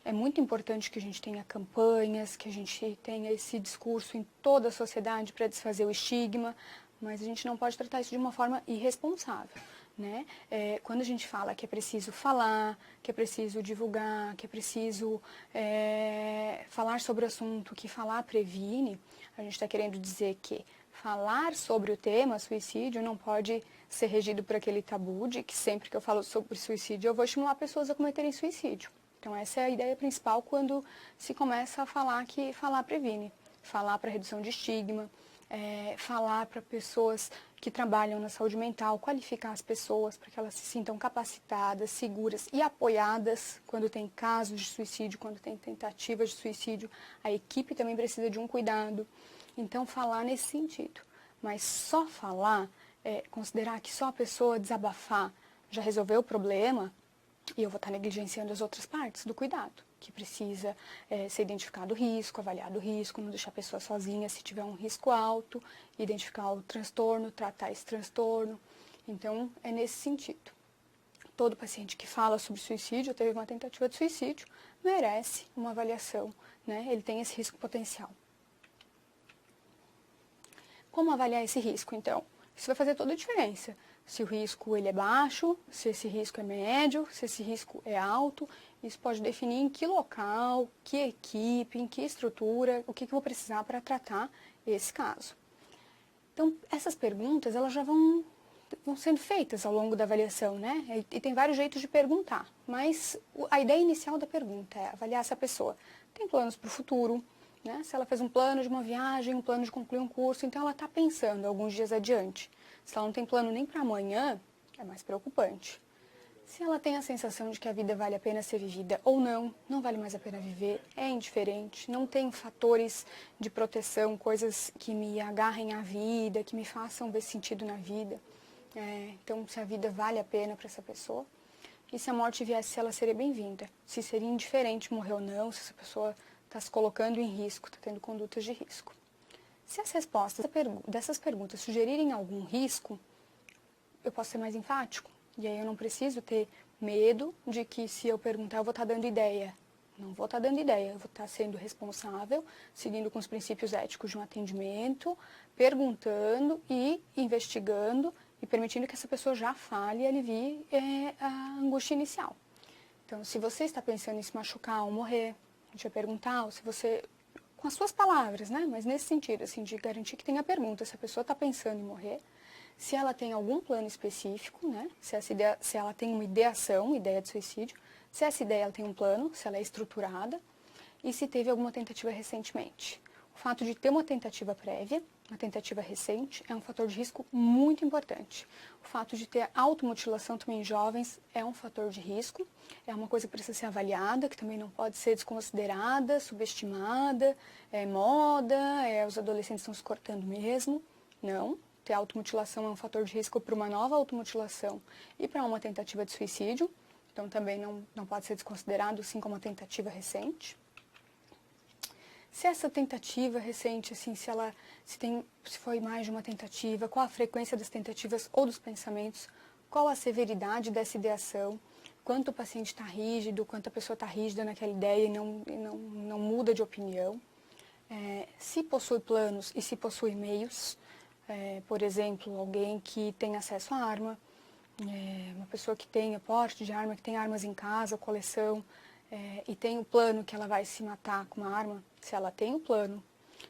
É muito importante que a gente tenha campanhas, que a gente tenha esse discurso em toda a sociedade para desfazer o estigma, mas a gente não pode tratar isso de uma forma irresponsável, né? Quando a gente fala que é preciso falar, que é preciso divulgar, que é preciso falar sobre o assunto, que falar previne, a gente está querendo dizer que falar sobre o tema suicídio não pode ser regido por aquele tabu de que sempre que eu falo sobre suicídio eu vou estimular pessoas a cometerem suicídio. Então essa é a ideia principal quando se começa a falar que falar previne. Falar para redução de estigma, falar para pessoas que trabalham na saúde mental, qualificar as pessoas para que elas se sintam capacitadas, seguras e apoiadas quando tem casos de suicídio, quando tem tentativas de suicídio. A equipe também precisa de um cuidado. Então falar nesse sentido. Mas só falar, considerar que só a pessoa desabafar já resolveu o problema, e eu vou estar negligenciando as outras partes do cuidado, que precisa ser identificado o risco, avaliado o risco, não deixar a pessoa sozinha se tiver um risco alto, identificar o transtorno, tratar esse transtorno. Então, é nesse sentido. Todo paciente que fala sobre suicídio, teve uma tentativa de suicídio, merece uma avaliação, né? Ele tem esse risco potencial. Como avaliar esse risco, então? Isso vai fazer toda a diferença. Se o risco ele é baixo, se esse risco é médio, se esse risco é alto, isso pode definir em que local, que equipe, em que estrutura, o que eu vou precisar para tratar esse caso. Então, essas perguntas, elas já vão sendo feitas ao longo da avaliação, né? E tem vários jeitos de perguntar, mas a ideia inicial da pergunta é avaliar se a pessoa tem planos para o futuro, né? Se ela fez um plano de uma viagem, um plano de concluir um curso, então ela está pensando alguns dias adiante. Se ela não tem plano nem para amanhã, é mais preocupante. Se ela tem a sensação de que a vida vale a pena ser vivida ou não, não vale mais a pena viver, é indiferente, não tem fatores de proteção, coisas que me agarrem à vida, que me façam ver sentido na vida. Então, se a vida vale a pena para essa pessoa. E se a morte viesse, ela seria bem-vinda. Se seria indiferente morrer ou não, se essa pessoa está se colocando em risco, está tendo condutas de risco. Se as respostas dessas perguntas sugerirem algum risco, eu posso ser mais enfático. E aí eu não preciso ter medo de que se eu perguntar eu vou estar dando ideia. Não vou estar dando ideia, eu vou estar sendo responsável, seguindo com os princípios éticos de um atendimento, perguntando e investigando e permitindo que essa pessoa já fale e alivie a angústia inicial. Então, se você está pensando em se machucar ou morrer, a gente vai perguntar, ou se você, com as suas palavras, né? Mas nesse sentido, assim, de garantir que tenha pergunta, se a pessoa está pensando em morrer, se ela tem algum plano específico, né? Se ela tem uma ideação, ideia de suicídio, se essa ideia ela tem um plano, se ela é estruturada, e se teve alguma tentativa recentemente. O fato de ter uma tentativa prévia, uma tentativa recente, é um fator de risco muito importante. O fato de ter automutilação também em jovens é um fator de risco, é uma coisa que precisa ser avaliada, que também não pode ser desconsiderada, subestimada, é moda, os adolescentes estão se cortando mesmo. Não, ter automutilação é um fator de risco para uma nova automutilação e para uma tentativa de suicídio, então também não pode ser desconsiderado, assim como a tentativa recente. Se essa tentativa recente, assim, se foi mais de uma tentativa, qual a frequência das tentativas ou dos pensamentos, qual a severidade dessa ideação, quanto o paciente está rígido, quanto a pessoa está rígida naquela ideia e não muda de opinião, se possui planos e se possui meios, por exemplo, alguém que tem acesso à arma, uma pessoa que tenha porte de arma, que tem armas em casa, coleção, e tem o plano que ela vai se matar com uma arma, se ela tem o plano,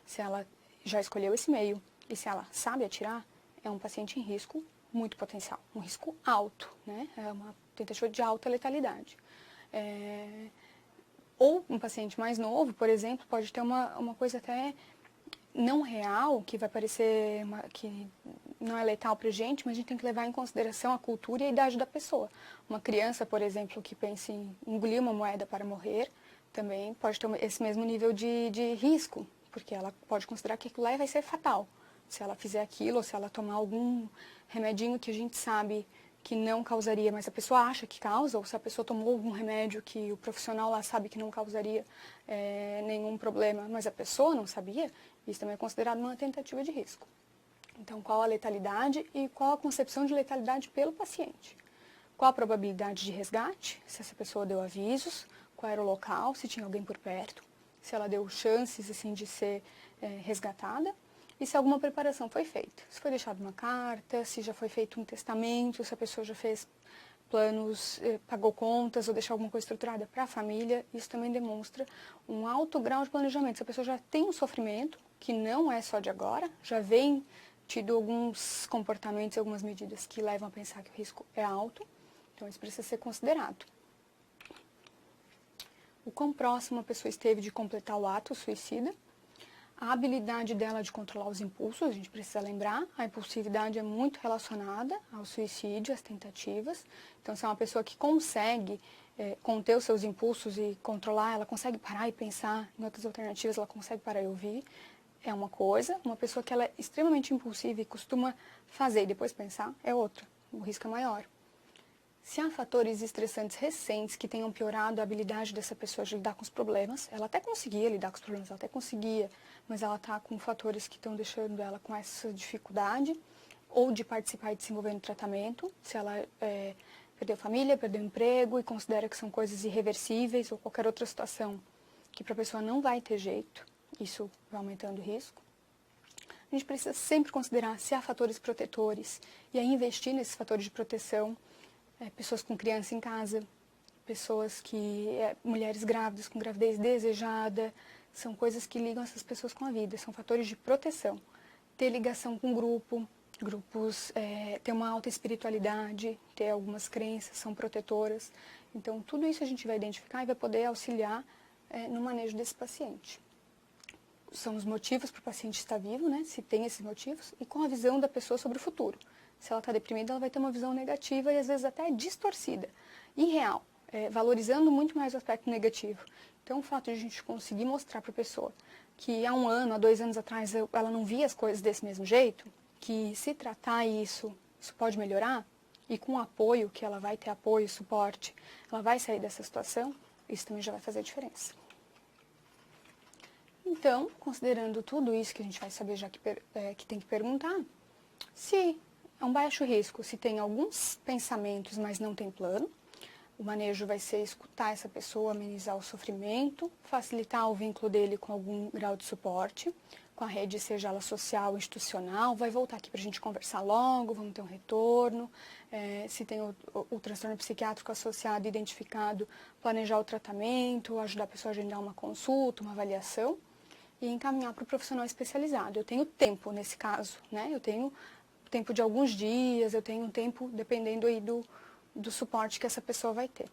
se ela já escolheu esse meio e se ela sabe atirar, é um paciente em risco muito potencial, um risco alto, né? É uma tentativa de alta letalidade. Ou um paciente mais novo, por exemplo, pode ter uma coisa até não real, que vai parecer que não é letal para a gente, mas a gente tem que levar em consideração a cultura e a idade da pessoa. Uma criança, por exemplo, que pensa em engolir uma moeda para morrer, também pode ter esse mesmo nível de risco, porque ela pode considerar que aquilo lá vai ser fatal. Se ela fizer aquilo, ou se ela tomar algum remedinho que a gente sabe que não causaria, mas a pessoa acha que causa, ou se a pessoa tomou algum remédio que o profissional lá sabe que não causaria nenhum problema, mas a pessoa não sabia, isso também é considerado uma tentativa de risco. Então, qual a letalidade e qual a concepção de letalidade pelo paciente? Qual a probabilidade de resgate, se essa pessoa deu avisos, qual era o local, se tinha alguém por perto, se ela deu chances assim, de ser resgatada, e se alguma preparação foi feita. Se foi deixada uma carta, se já foi feito um testamento, se a pessoa já fez planos, pagou contas ou deixou alguma coisa estruturada para a família, isso também demonstra um alto grau de planejamento. Se a pessoa já tem um sofrimento, que não é só de agora, já vem tido alguns comportamentos, algumas medidas que levam a pensar que o risco é alto, então isso precisa ser considerado. O quão próximo a pessoa esteve de completar o ato suicida, a habilidade dela de controlar os impulsos, a gente precisa lembrar, a impulsividade é muito relacionada ao suicídio, às tentativas. Então, se é uma pessoa que consegue conter os seus impulsos e controlar, ela consegue parar e pensar em outras alternativas, ela consegue parar e ouvir, é uma coisa. Uma pessoa que ela é extremamente impulsiva e costuma fazer e depois pensar, é outra. O risco é maior. Se há fatores estressantes recentes que tenham piorado a habilidade dessa pessoa de lidar com os problemas, ela até conseguia lidar com os problemas, ela até conseguia, mas ela está com fatores que estão deixando ela com essa dificuldade, ou de participar e desenvolver no tratamento, se ela perdeu família, perdeu emprego e considera que são coisas irreversíveis, ou qualquer outra situação que para a pessoa não vai ter jeito, isso vai aumentando o risco. A gente precisa sempre considerar se há fatores protetores e aí investir nesses fatores de proteção. Pessoas com criança em casa, pessoas que... mulheres grávidas com gravidez desejada, são coisas que ligam essas pessoas com a vida, são fatores de proteção. Ter ligação com grupos, ter uma alta espiritualidade, ter algumas crenças, são protetoras. Então, tudo isso a gente vai identificar e vai poder auxiliar no manejo desse paciente. São os motivos para o paciente estar vivo, né, se tem esses motivos, e com a visão da pessoa sobre o futuro. Se ela está deprimida, ela vai ter uma visão negativa e às vezes até distorcida, irreal, valorizando muito mais o aspecto negativo. Então, o fato de a gente conseguir mostrar para a pessoa que há 1 ano, há 2 anos atrás, ela não via as coisas desse mesmo jeito, que se tratar isso pode melhorar, e com apoio, que ela vai ter apoio, suporte, ela vai sair dessa situação, isso também já vai fazer diferença. Então, considerando tudo isso que a gente vai saber já que tem que perguntar, se é um baixo risco, se tem alguns pensamentos, mas não tem plano, o manejo vai ser escutar essa pessoa, amenizar o sofrimento, facilitar o vínculo dele com algum grau de suporte, com a rede, seja ela social ou institucional, vai voltar aqui para a gente conversar logo, vamos ter um retorno, se tem o transtorno psiquiátrico associado, identificado, planejar o tratamento, ajudar a pessoa a agendar uma consulta, uma avaliação, e encaminhar para o profissional especializado. Eu tenho tempo nesse caso, né? Eu tenho tempo de alguns dias, eu tenho um tempo dependendo aí do suporte que essa pessoa vai ter.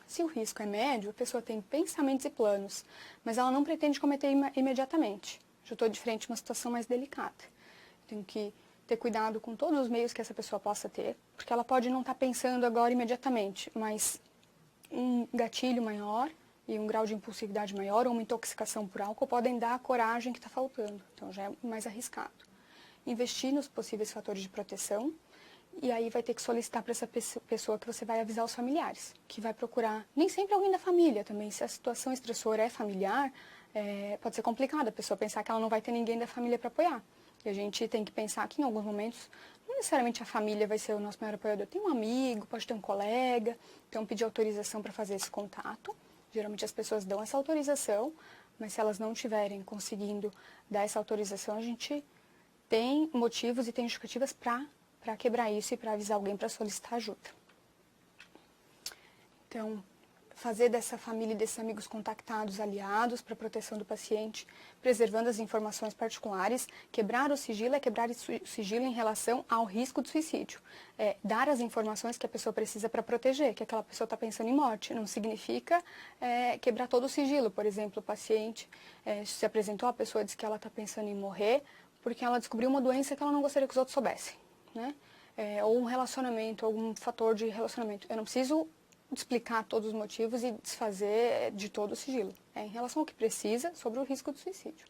Se o risco é médio, a pessoa tem pensamentos e planos, mas ela não pretende cometer imediatamente. Já estou de frente a uma situação mais delicada. Tenho que ter cuidado com todos os meios que essa pessoa possa ter, porque ela pode não estar pensando agora imediatamente, mas um gatilho maior e um grau de impulsividade maior ou uma intoxicação por álcool podem dar a coragem que está faltando. Então já é mais arriscado. Investir nos possíveis fatores de proteção, e aí vai ter que solicitar para essa pessoa que você vai avisar os familiares, que vai procurar, nem sempre alguém da família também, se a situação estressora é familiar, pode ser complicado a pessoa pensar que ela não vai ter ninguém da família para apoiar. E a gente tem que pensar que em alguns momentos, não necessariamente a família vai ser o nosso maior apoiador, tem um amigo, pode ter um colega, então pedir autorização para fazer esse contato. Geralmente as pessoas dão essa autorização, mas se elas não estiverem conseguindo dar essa autorização, a gente tem motivos e tem justificativas para quebrar isso e para avisar alguém para solicitar ajuda. Então, fazer dessa família e desses amigos contactados aliados para a proteção do paciente, preservando as informações particulares. Quebrar o sigilo é quebrar o sigilo em relação ao risco de suicídio. Dar as informações que a pessoa precisa para proteger, que aquela pessoa está pensando em morte. Não significa quebrar todo o sigilo. Por exemplo, o paciente se apresentou, a pessoa disse que ela está pensando em morrer porque ela descobriu uma doença que ela não gostaria que os outros soubessem, né? Ou um relacionamento, algum fator de relacionamento. Eu não preciso explicar todos os motivos e desfazer de todo o sigilo. Em relação ao que precisa sobre o risco de suicídio.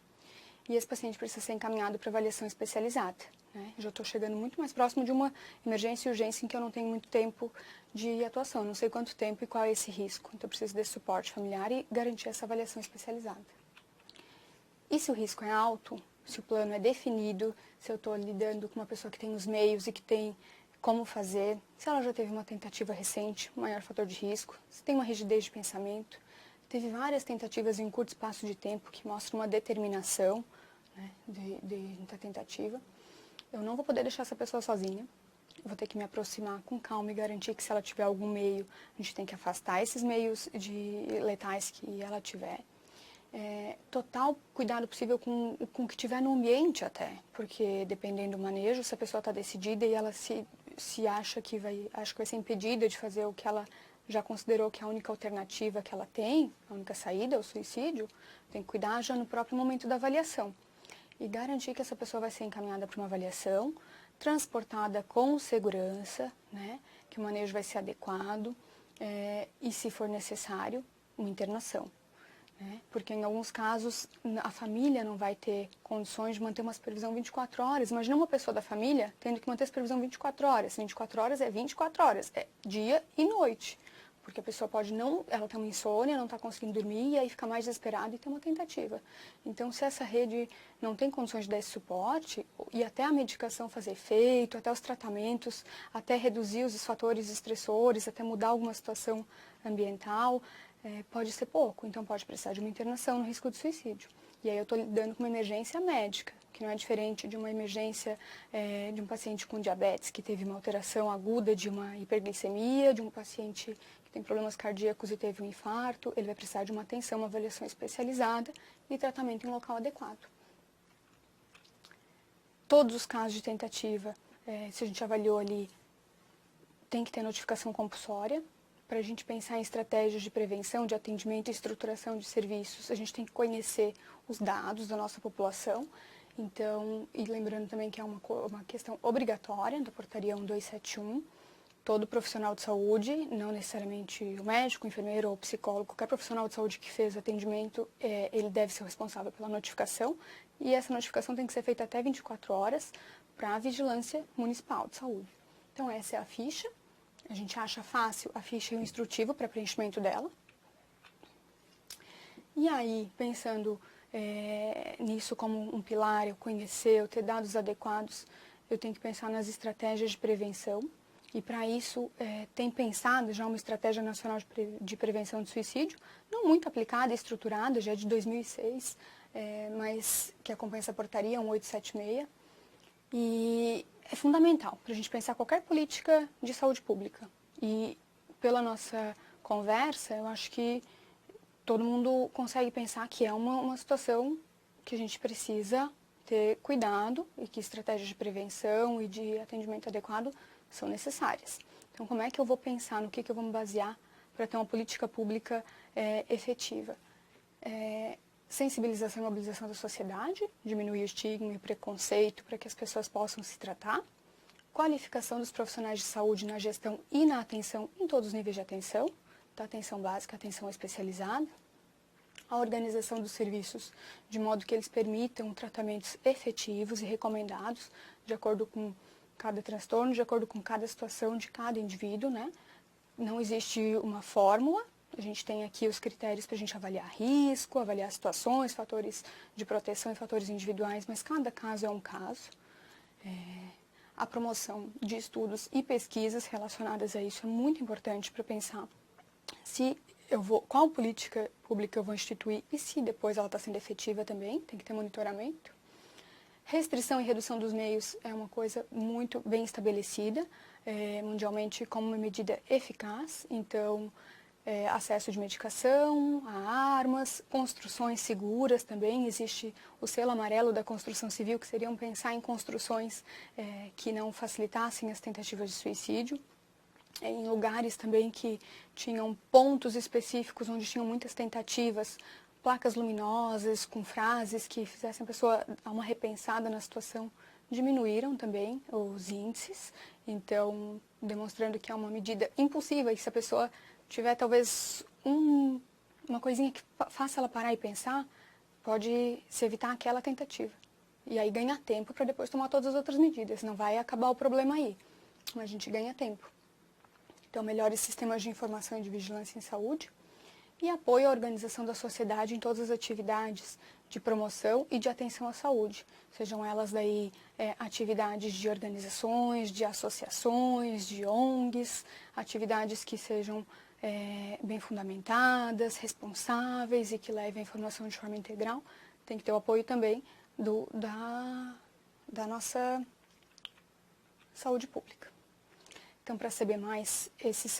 e esse paciente precisa ser encaminhado para avaliação especializada. Né? Já estou chegando muito mais próximo de uma emergência e urgência em que eu não tenho muito tempo de atuação, não sei quanto tempo e qual é esse risco. Então, eu preciso desse suporte familiar e garantir essa avaliação especializada. E se o risco é alto, se o plano é definido, se eu estou lidando com uma pessoa que tem os meios e que tem como fazer, se ela já teve uma tentativa recente, maior fator de risco, se tem uma rigidez de pensamento, teve várias tentativas em um curto espaço de tempo que mostram uma determinação, né, da tentativa, eu não vou poder deixar essa pessoa sozinha. Eu vou ter que me aproximar com calma e garantir que se ela tiver algum meio, a gente tem que afastar esses meios letais que ela tiver. Total cuidado possível com o que tiver no ambiente até, porque dependendo do manejo, se a pessoa está decidida e ela se acha que vai ser impedida de fazer o que ela já considerou que é a única alternativa que ela tem, a única saída, o suicídio, tem que cuidar já no próprio momento da avaliação. E garantir que essa pessoa vai ser encaminhada para uma avaliação, transportada com segurança, né, que o manejo vai ser adequado e, se for necessário, uma internação. Porque em alguns casos a família não vai ter condições de manter uma supervisão 24 horas. Imagina uma pessoa da família tendo que manter a supervisão 24 horas. 24 horas é 24 horas, é dia e noite. Porque a pessoa pode ela tem uma insônia, não está conseguindo dormir e aí fica mais desesperada e tem uma tentativa. Então, se essa rede não tem condições de dar esse suporte, e até a medicação fazer efeito, até os tratamentos, até reduzir os fatores estressores, até mudar alguma situação ambiental, pode ser pouco, então pode precisar de uma internação no risco de suicídio. E aí eu estou lidando com uma emergência médica, que não é diferente de uma emergência de um paciente com diabetes, que teve uma alteração aguda de uma hiperglicemia, de um paciente que tem problemas cardíacos e teve um infarto, ele vai precisar de uma atenção, uma avaliação especializada e tratamento em um local adequado. Todos os casos de tentativa, se a gente avaliou ali, tem que ter notificação compulsória. Para a gente pensar em estratégias de prevenção, de atendimento e estruturação de serviços, a gente tem que conhecer os dados da nossa população. Então, e lembrando também que é uma questão obrigatória da portaria 1271, todo profissional de saúde, não necessariamente o médico, o enfermeiro ou o psicólogo, qualquer profissional de saúde que fez atendimento, ele deve ser o responsável pela notificação, e essa notificação tem que ser feita até 24 horas para a Vigilância Municipal de Saúde. Então, essa é a ficha. A gente acha fácil a ficha e o instrutivo para preenchimento dela. E aí, pensando nisso como um pilar, eu conhecer, eu ter dados adequados, eu tenho que pensar nas estratégias de prevenção. E para isso, tem pensado já uma estratégia nacional de prevenção de suicídio, não muito aplicada e estruturada, já é de 2006, mas que acompanha essa portaria 1876. E é fundamental para a gente pensar qualquer política de saúde pública. E pela nossa conversa, eu acho que todo mundo consegue pensar que é uma situação que a gente precisa ter cuidado e que estratégias de prevenção e de atendimento adequado são necessárias. Então, como é que eu vou pensar, no que eu vou me basear para ter uma política pública efetiva? Sensibilização e mobilização da sociedade, diminuir o estigma e o preconceito para que as pessoas possam se tratar, qualificação dos profissionais de saúde na gestão e na atenção em todos os níveis de atenção, da atenção básica à atenção especializada, a organização dos serviços de modo que eles permitam tratamentos efetivos e recomendados de acordo com cada transtorno, de acordo com cada situação de cada indivíduo, né? Não existe uma fórmula. A gente tem aqui os critérios para a gente avaliar risco, avaliar situações, fatores de proteção e fatores individuais, mas cada caso é um caso. A promoção de estudos e pesquisas relacionadas a isso é muito importante para pensar qual política pública eu vou instituir e se depois ela está sendo efetiva também, tem que ter monitoramento. Restrição e redução dos meios é uma coisa muito bem estabelecida mundialmente como uma medida eficaz, então acesso de medicação, a armas, construções seguras também. Existe o selo amarelo da construção civil, que seriam pensar em construções que não facilitassem as tentativas de suicídio. Em lugares também que tinham pontos específicos onde tinham muitas tentativas, placas luminosas com frases que fizessem a pessoa dar uma repensada na situação, diminuíram também os índices, então demonstrando que é uma medida impulsiva e se a pessoa tiver talvez uma coisinha que faça ela parar e pensar, pode se evitar aquela tentativa. E aí ganhar tempo para depois tomar todas as outras medidas. Não vai acabar o problema aí, mas a gente ganha tempo. Então, melhores sistemas de informação e de vigilância em saúde e apoio à organização da sociedade em todas as atividades de promoção e de atenção à saúde. Sejam elas daí atividades de organizações, de associações, de ONGs, atividades que sejam bem fundamentadas, responsáveis e que levem a informação de forma integral. Tem que ter o apoio também da nossa saúde pública. Então, para saber mais, essas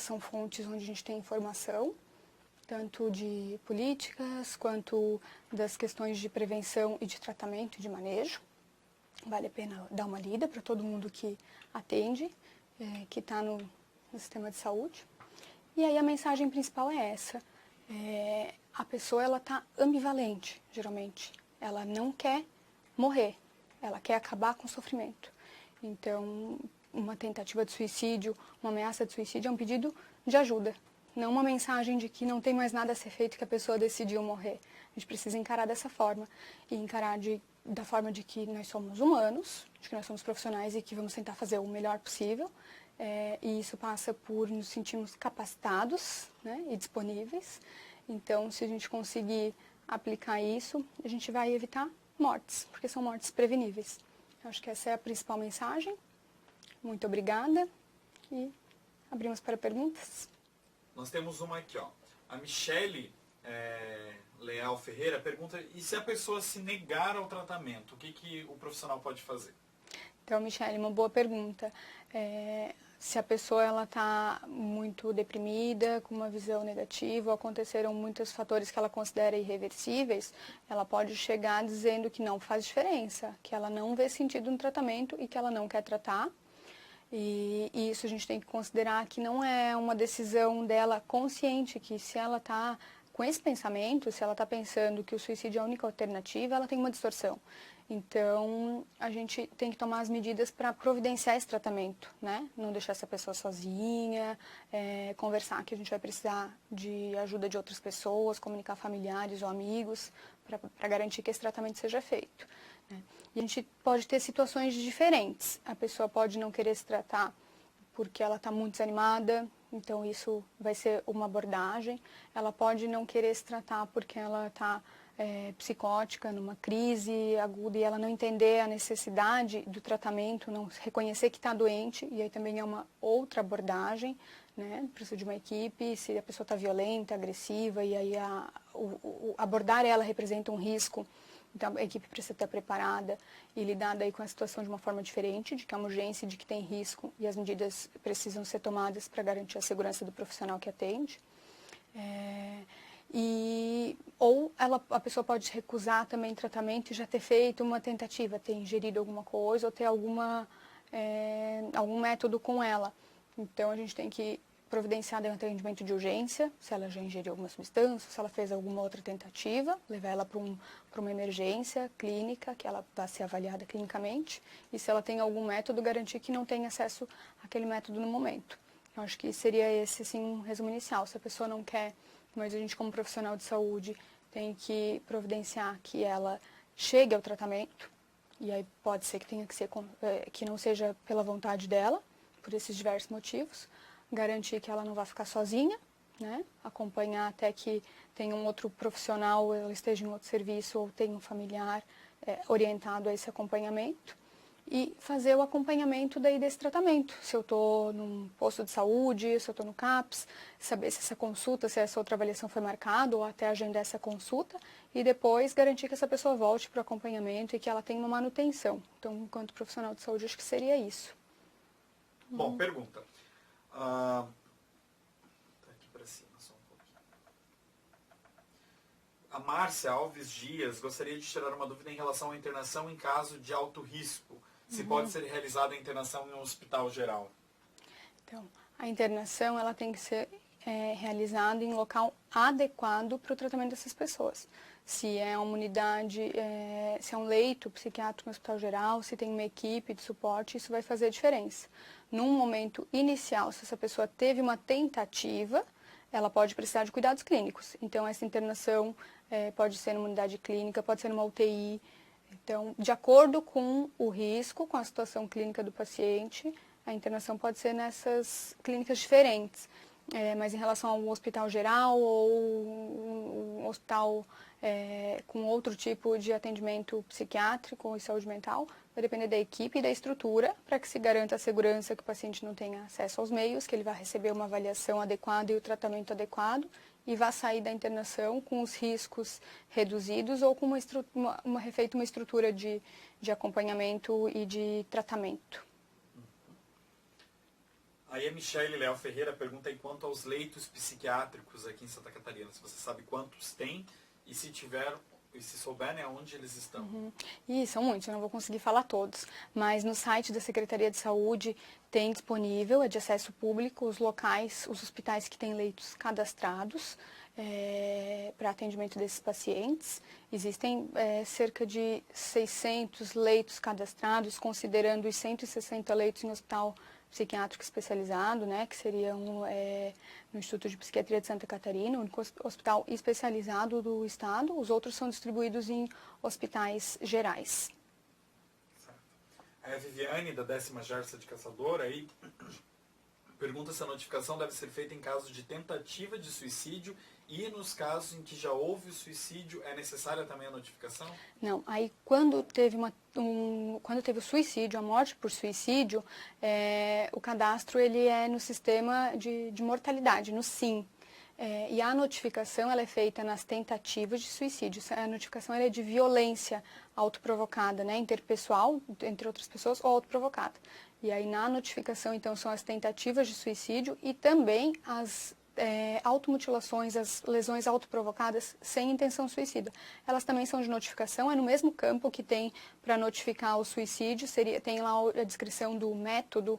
são fontes onde a gente tem informação, tanto de políticas, quanto das questões de prevenção e de tratamento e de manejo. Vale a pena dar uma lida para todo mundo que atende, que está no sistema de saúde. E aí a mensagem principal é essa. A pessoa está ambivalente, geralmente. Ela não quer morrer, ela quer acabar com o sofrimento. Então, uma tentativa de suicídio, uma ameaça de suicídio é um pedido de ajuda, não uma mensagem de que não tem mais nada a ser feito, que a pessoa decidiu morrer. A gente precisa encarar dessa forma, e encarar da forma de que nós somos humanos, de que nós somos profissionais e que vamos tentar fazer o melhor possível, e isso passa por nos sentirmos capacitados, né, e disponíveis. Então, se a gente conseguir aplicar isso, a gente vai evitar mortes, porque são mortes preveníveis. Eu acho que essa é a principal mensagem. Muito obrigada e abrimos para perguntas. Nós temos uma aqui, ó. A Michele Leal Ferreira pergunta, e se a pessoa se negar ao tratamento, o que o profissional pode fazer? Então, Michele, uma boa pergunta. Se a pessoa está muito deprimida, com uma visão negativa, aconteceram muitos fatores que ela considera irreversíveis, ela pode chegar dizendo que não faz diferença, que ela não vê sentido no tratamento e que ela não quer tratar. E isso a gente tem que considerar que não é uma decisão dela consciente, que se ela está com esse pensamento, se ela está pensando que o suicídio é a única alternativa, ela tem uma distorção. Então, a gente tem que tomar as medidas para providenciar esse tratamento, né? Não deixar essa pessoa sozinha, conversar que a gente vai precisar de ajuda de outras pessoas, comunicar familiares ou amigos, para garantir que esse tratamento seja feito. E a gente pode ter situações diferentes. A pessoa pode não querer se tratar porque ela está muito desanimada, então isso vai ser uma abordagem. Ela pode não querer se tratar porque ela está psicótica, numa crise aguda, e ela não entender a necessidade do tratamento, não reconhecer que está doente, e aí também é uma outra abordagem, né? Precisa de uma equipe, se a pessoa está violenta, agressiva, e aí abordar ela representa um risco. Então, a equipe precisa estar preparada e lidar daí com a situação de uma forma diferente, de que há uma urgência, de que tem risco e as medidas precisam ser tomadas para garantir a segurança do profissional que atende. Ou a pessoa pode recusar também tratamento e já ter feito uma tentativa, ter ingerido alguma coisa ou ter algum método com ela. Então, a gente tem que providenciar um atendimento de urgência, se ela já ingeriu alguma substância, se ela fez alguma outra tentativa, levar ela para uma emergência clínica, que ela vai ser avaliada clinicamente, e se ela tem algum método, garantir que não tem acesso àquele método no momento. Eu acho que seria esse, assim, um resumo inicial. Se a pessoa não quer, mas a gente, como profissional de saúde, tem que providenciar que ela chegue ao tratamento, e aí pode ser que tenha que ser que não seja pela vontade dela, por esses diversos motivos, garantir que ela não vai ficar sozinha, né? Acompanhar até que tenha um outro profissional, ela esteja em outro serviço ou tenha um familiar orientado a esse acompanhamento e fazer o acompanhamento daí desse tratamento. Se eu estou num posto de saúde, se eu estou no CAPS, saber se essa consulta, se essa outra avaliação foi marcada ou até agendar essa consulta e depois garantir que essa pessoa volte para o acompanhamento e que ela tenha uma manutenção. Então, enquanto profissional de saúde, acho que seria isso. Bom, pergunta. Tá aqui para cima só um pouquinho. A Márcia Alves Dias gostaria de tirar uma dúvida em relação à internação em caso de alto risco. Se pode ser realizada a internação em um hospital geral. Então, a internação ela tem que ser realizada em local adequado para o tratamento dessas pessoas. Se é uma unidade, se é um leito psiquiátrico no hospital geral, se tem uma equipe de suporte, isso vai fazer a diferença. Num momento inicial, se essa pessoa teve uma tentativa, ela pode precisar de cuidados clínicos. Então, essa internação pode ser numa unidade clínica, pode ser numa UTI. Então, de acordo com o risco, com a situação clínica do paciente, a internação pode ser nessas clínicas diferentes. Mas em relação a um hospital geral ou um hospital com outro tipo de atendimento psiquiátrico e saúde mental, vai depender da equipe e da estrutura para que se garanta a segurança que o paciente não tenha acesso aos meios, que ele vai receber uma avaliação adequada e o tratamento adequado e vai sair da internação com os riscos reduzidos ou com feita uma estrutura de acompanhamento e de tratamento. Aí a Michele Leal Ferreira pergunta aí quanto aos leitos psiquiátricos aqui em Santa Catarina. Se você sabe quantos tem e se tiver, e se souber, né, onde eles estão. São muitos, eu não vou conseguir falar todos. Mas no site da Secretaria de Saúde tem disponível, é de acesso público, os locais, os hospitais que têm leitos cadastrados para atendimento desses pacientes. Existem cerca de 600 leitos cadastrados, considerando os 160 leitos em hospital psiquiátrico especializado, né, que seria no Instituto de Psiquiatria de Santa Catarina, o único hospital especializado do estado. Os outros são distribuídos em hospitais gerais. Certo. A Viviane, da 10ª Gerça de Caçador, aí pergunta se a notificação deve ser feita em caso de tentativa de suicídio e nos casos em que já houve o suicídio, é necessária também a notificação? Não, aí quando teve o suicídio, a morte por suicídio, o cadastro ele é no sistema de mortalidade, no SIM. E a notificação ela é feita nas tentativas de suicídio. A notificação ela é de violência autoprovocada, né, interpessoal, entre outras pessoas, ou autoprovocada. E aí na notificação, então, são as tentativas de suicídio e também as automutilações, as lesões autoprovocadas sem intenção suicida. Elas também são de notificação, é no mesmo campo que tem para notificar o suicídio, tem lá a descrição do método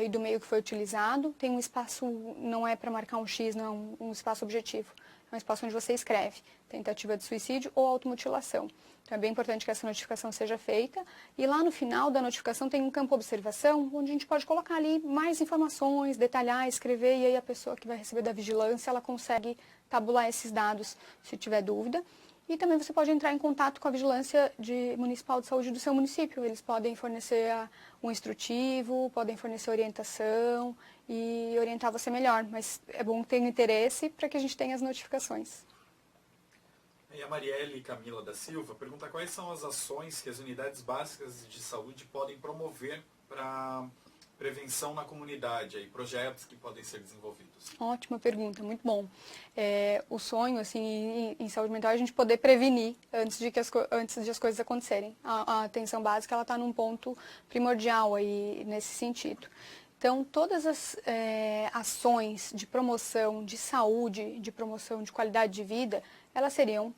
e do meio que foi utilizado, tem um espaço, não é para marcar um X, não é um espaço objetivo, é um espaço onde você escreve tentativa de suicídio ou automutilação. Então é bem importante que essa notificação seja feita e lá no final da notificação tem um campo observação onde a gente pode colocar ali mais informações, detalhar, escrever e aí a pessoa que vai receber da vigilância ela consegue tabular esses dados se tiver dúvida. E também você pode entrar em contato com a Vigilância Municipal de Saúde do seu município. Eles podem fornecer um instrutivo, podem fornecer orientação e orientar você melhor. Mas é bom ter interesse para que a gente tenha as notificações. E a Marielle Camila da Silva pergunta quais são as ações que as unidades básicas de saúde podem promover para prevenção na comunidade, aí, projetos que podem ser desenvolvidos. Ótima pergunta, muito bom. O sonho, assim, em saúde mental é a gente poder prevenir antes de as coisas acontecerem. A atenção básica, ela está num ponto primordial aí nesse sentido. Então, todas as ações de promoção de saúde, de promoção de qualidade de vida, elas seriam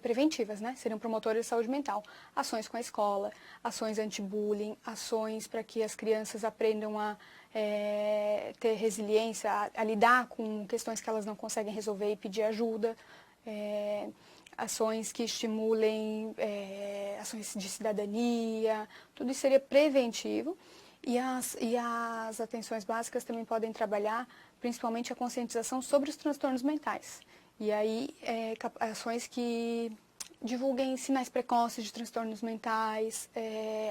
preventivas, né? Seriam promotoras de saúde mental. Ações com a escola, ações anti-bullying, ações para que as crianças aprendam a ter resiliência, a lidar com questões que elas não conseguem resolver e pedir ajuda. Ações que estimulem ações de cidadania, tudo isso seria preventivo. E as atenções básicas também podem trabalhar principalmente a conscientização sobre os transtornos mentais. E aí, ações que divulguem sinais precoces de transtornos mentais,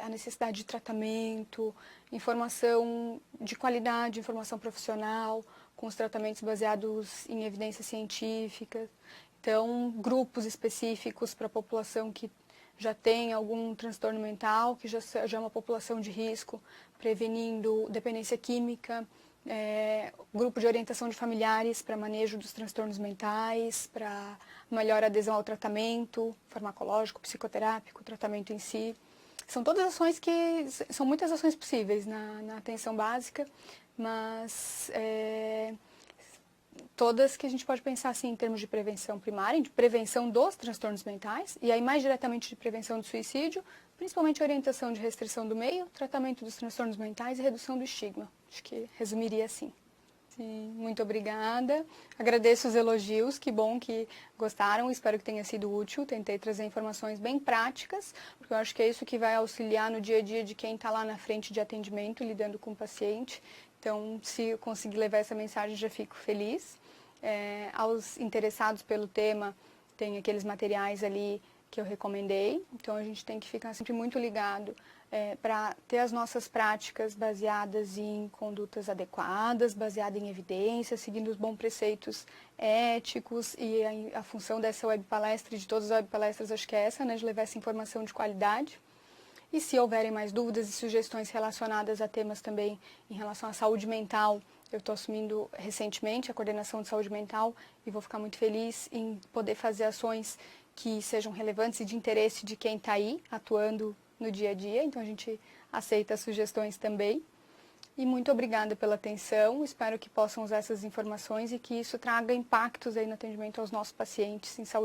a necessidade de tratamento, informação de qualidade, informação profissional, com os tratamentos baseados em evidências científicas. Então, grupos específicos para a população que já tem algum transtorno mental, que já é uma população de risco, prevenindo dependência química, grupo de orientação de familiares para manejo dos transtornos mentais, para melhor adesão ao tratamento farmacológico, psicoterápico, tratamento em si. São todas ações são muitas ações possíveis na atenção básica, mas todas que a gente pode pensar assim em termos de prevenção primária, de prevenção dos transtornos mentais, e aí mais diretamente de prevenção do suicídio, principalmente orientação de restrição do meio, tratamento dos transtornos mentais e redução do estigma. Acho que resumiria assim. Sim, muito obrigada. Agradeço os elogios, que bom que gostaram, espero que tenha sido útil. Tentei trazer informações bem práticas, porque eu acho que é isso que vai auxiliar no dia a dia de quem está lá na frente de atendimento, lidando com o paciente. Então, se eu conseguir levar essa mensagem, já fico feliz. Aos interessados pelo tema, tem aqueles materiais ali que eu recomendei. Então, a gente tem que ficar sempre muito ligado para ter as nossas práticas baseadas em condutas adequadas, baseadas em evidências, seguindo os bons preceitos éticos. E a função dessa web palestra e de todas as web palestras, acho que é essa, né, de levar essa informação de qualidade. E se houverem mais dúvidas e sugestões relacionadas a temas também em relação à saúde mental, eu estou assumindo recentemente a coordenação de saúde mental e vou ficar muito feliz em poder fazer ações que sejam relevantes e de interesse de quem está aí atuando no dia a dia. Então, a gente aceita as sugestões também. E muito obrigada pela atenção. Espero que possam usar essas informações e que isso traga impactos aí no atendimento aos nossos pacientes em saúde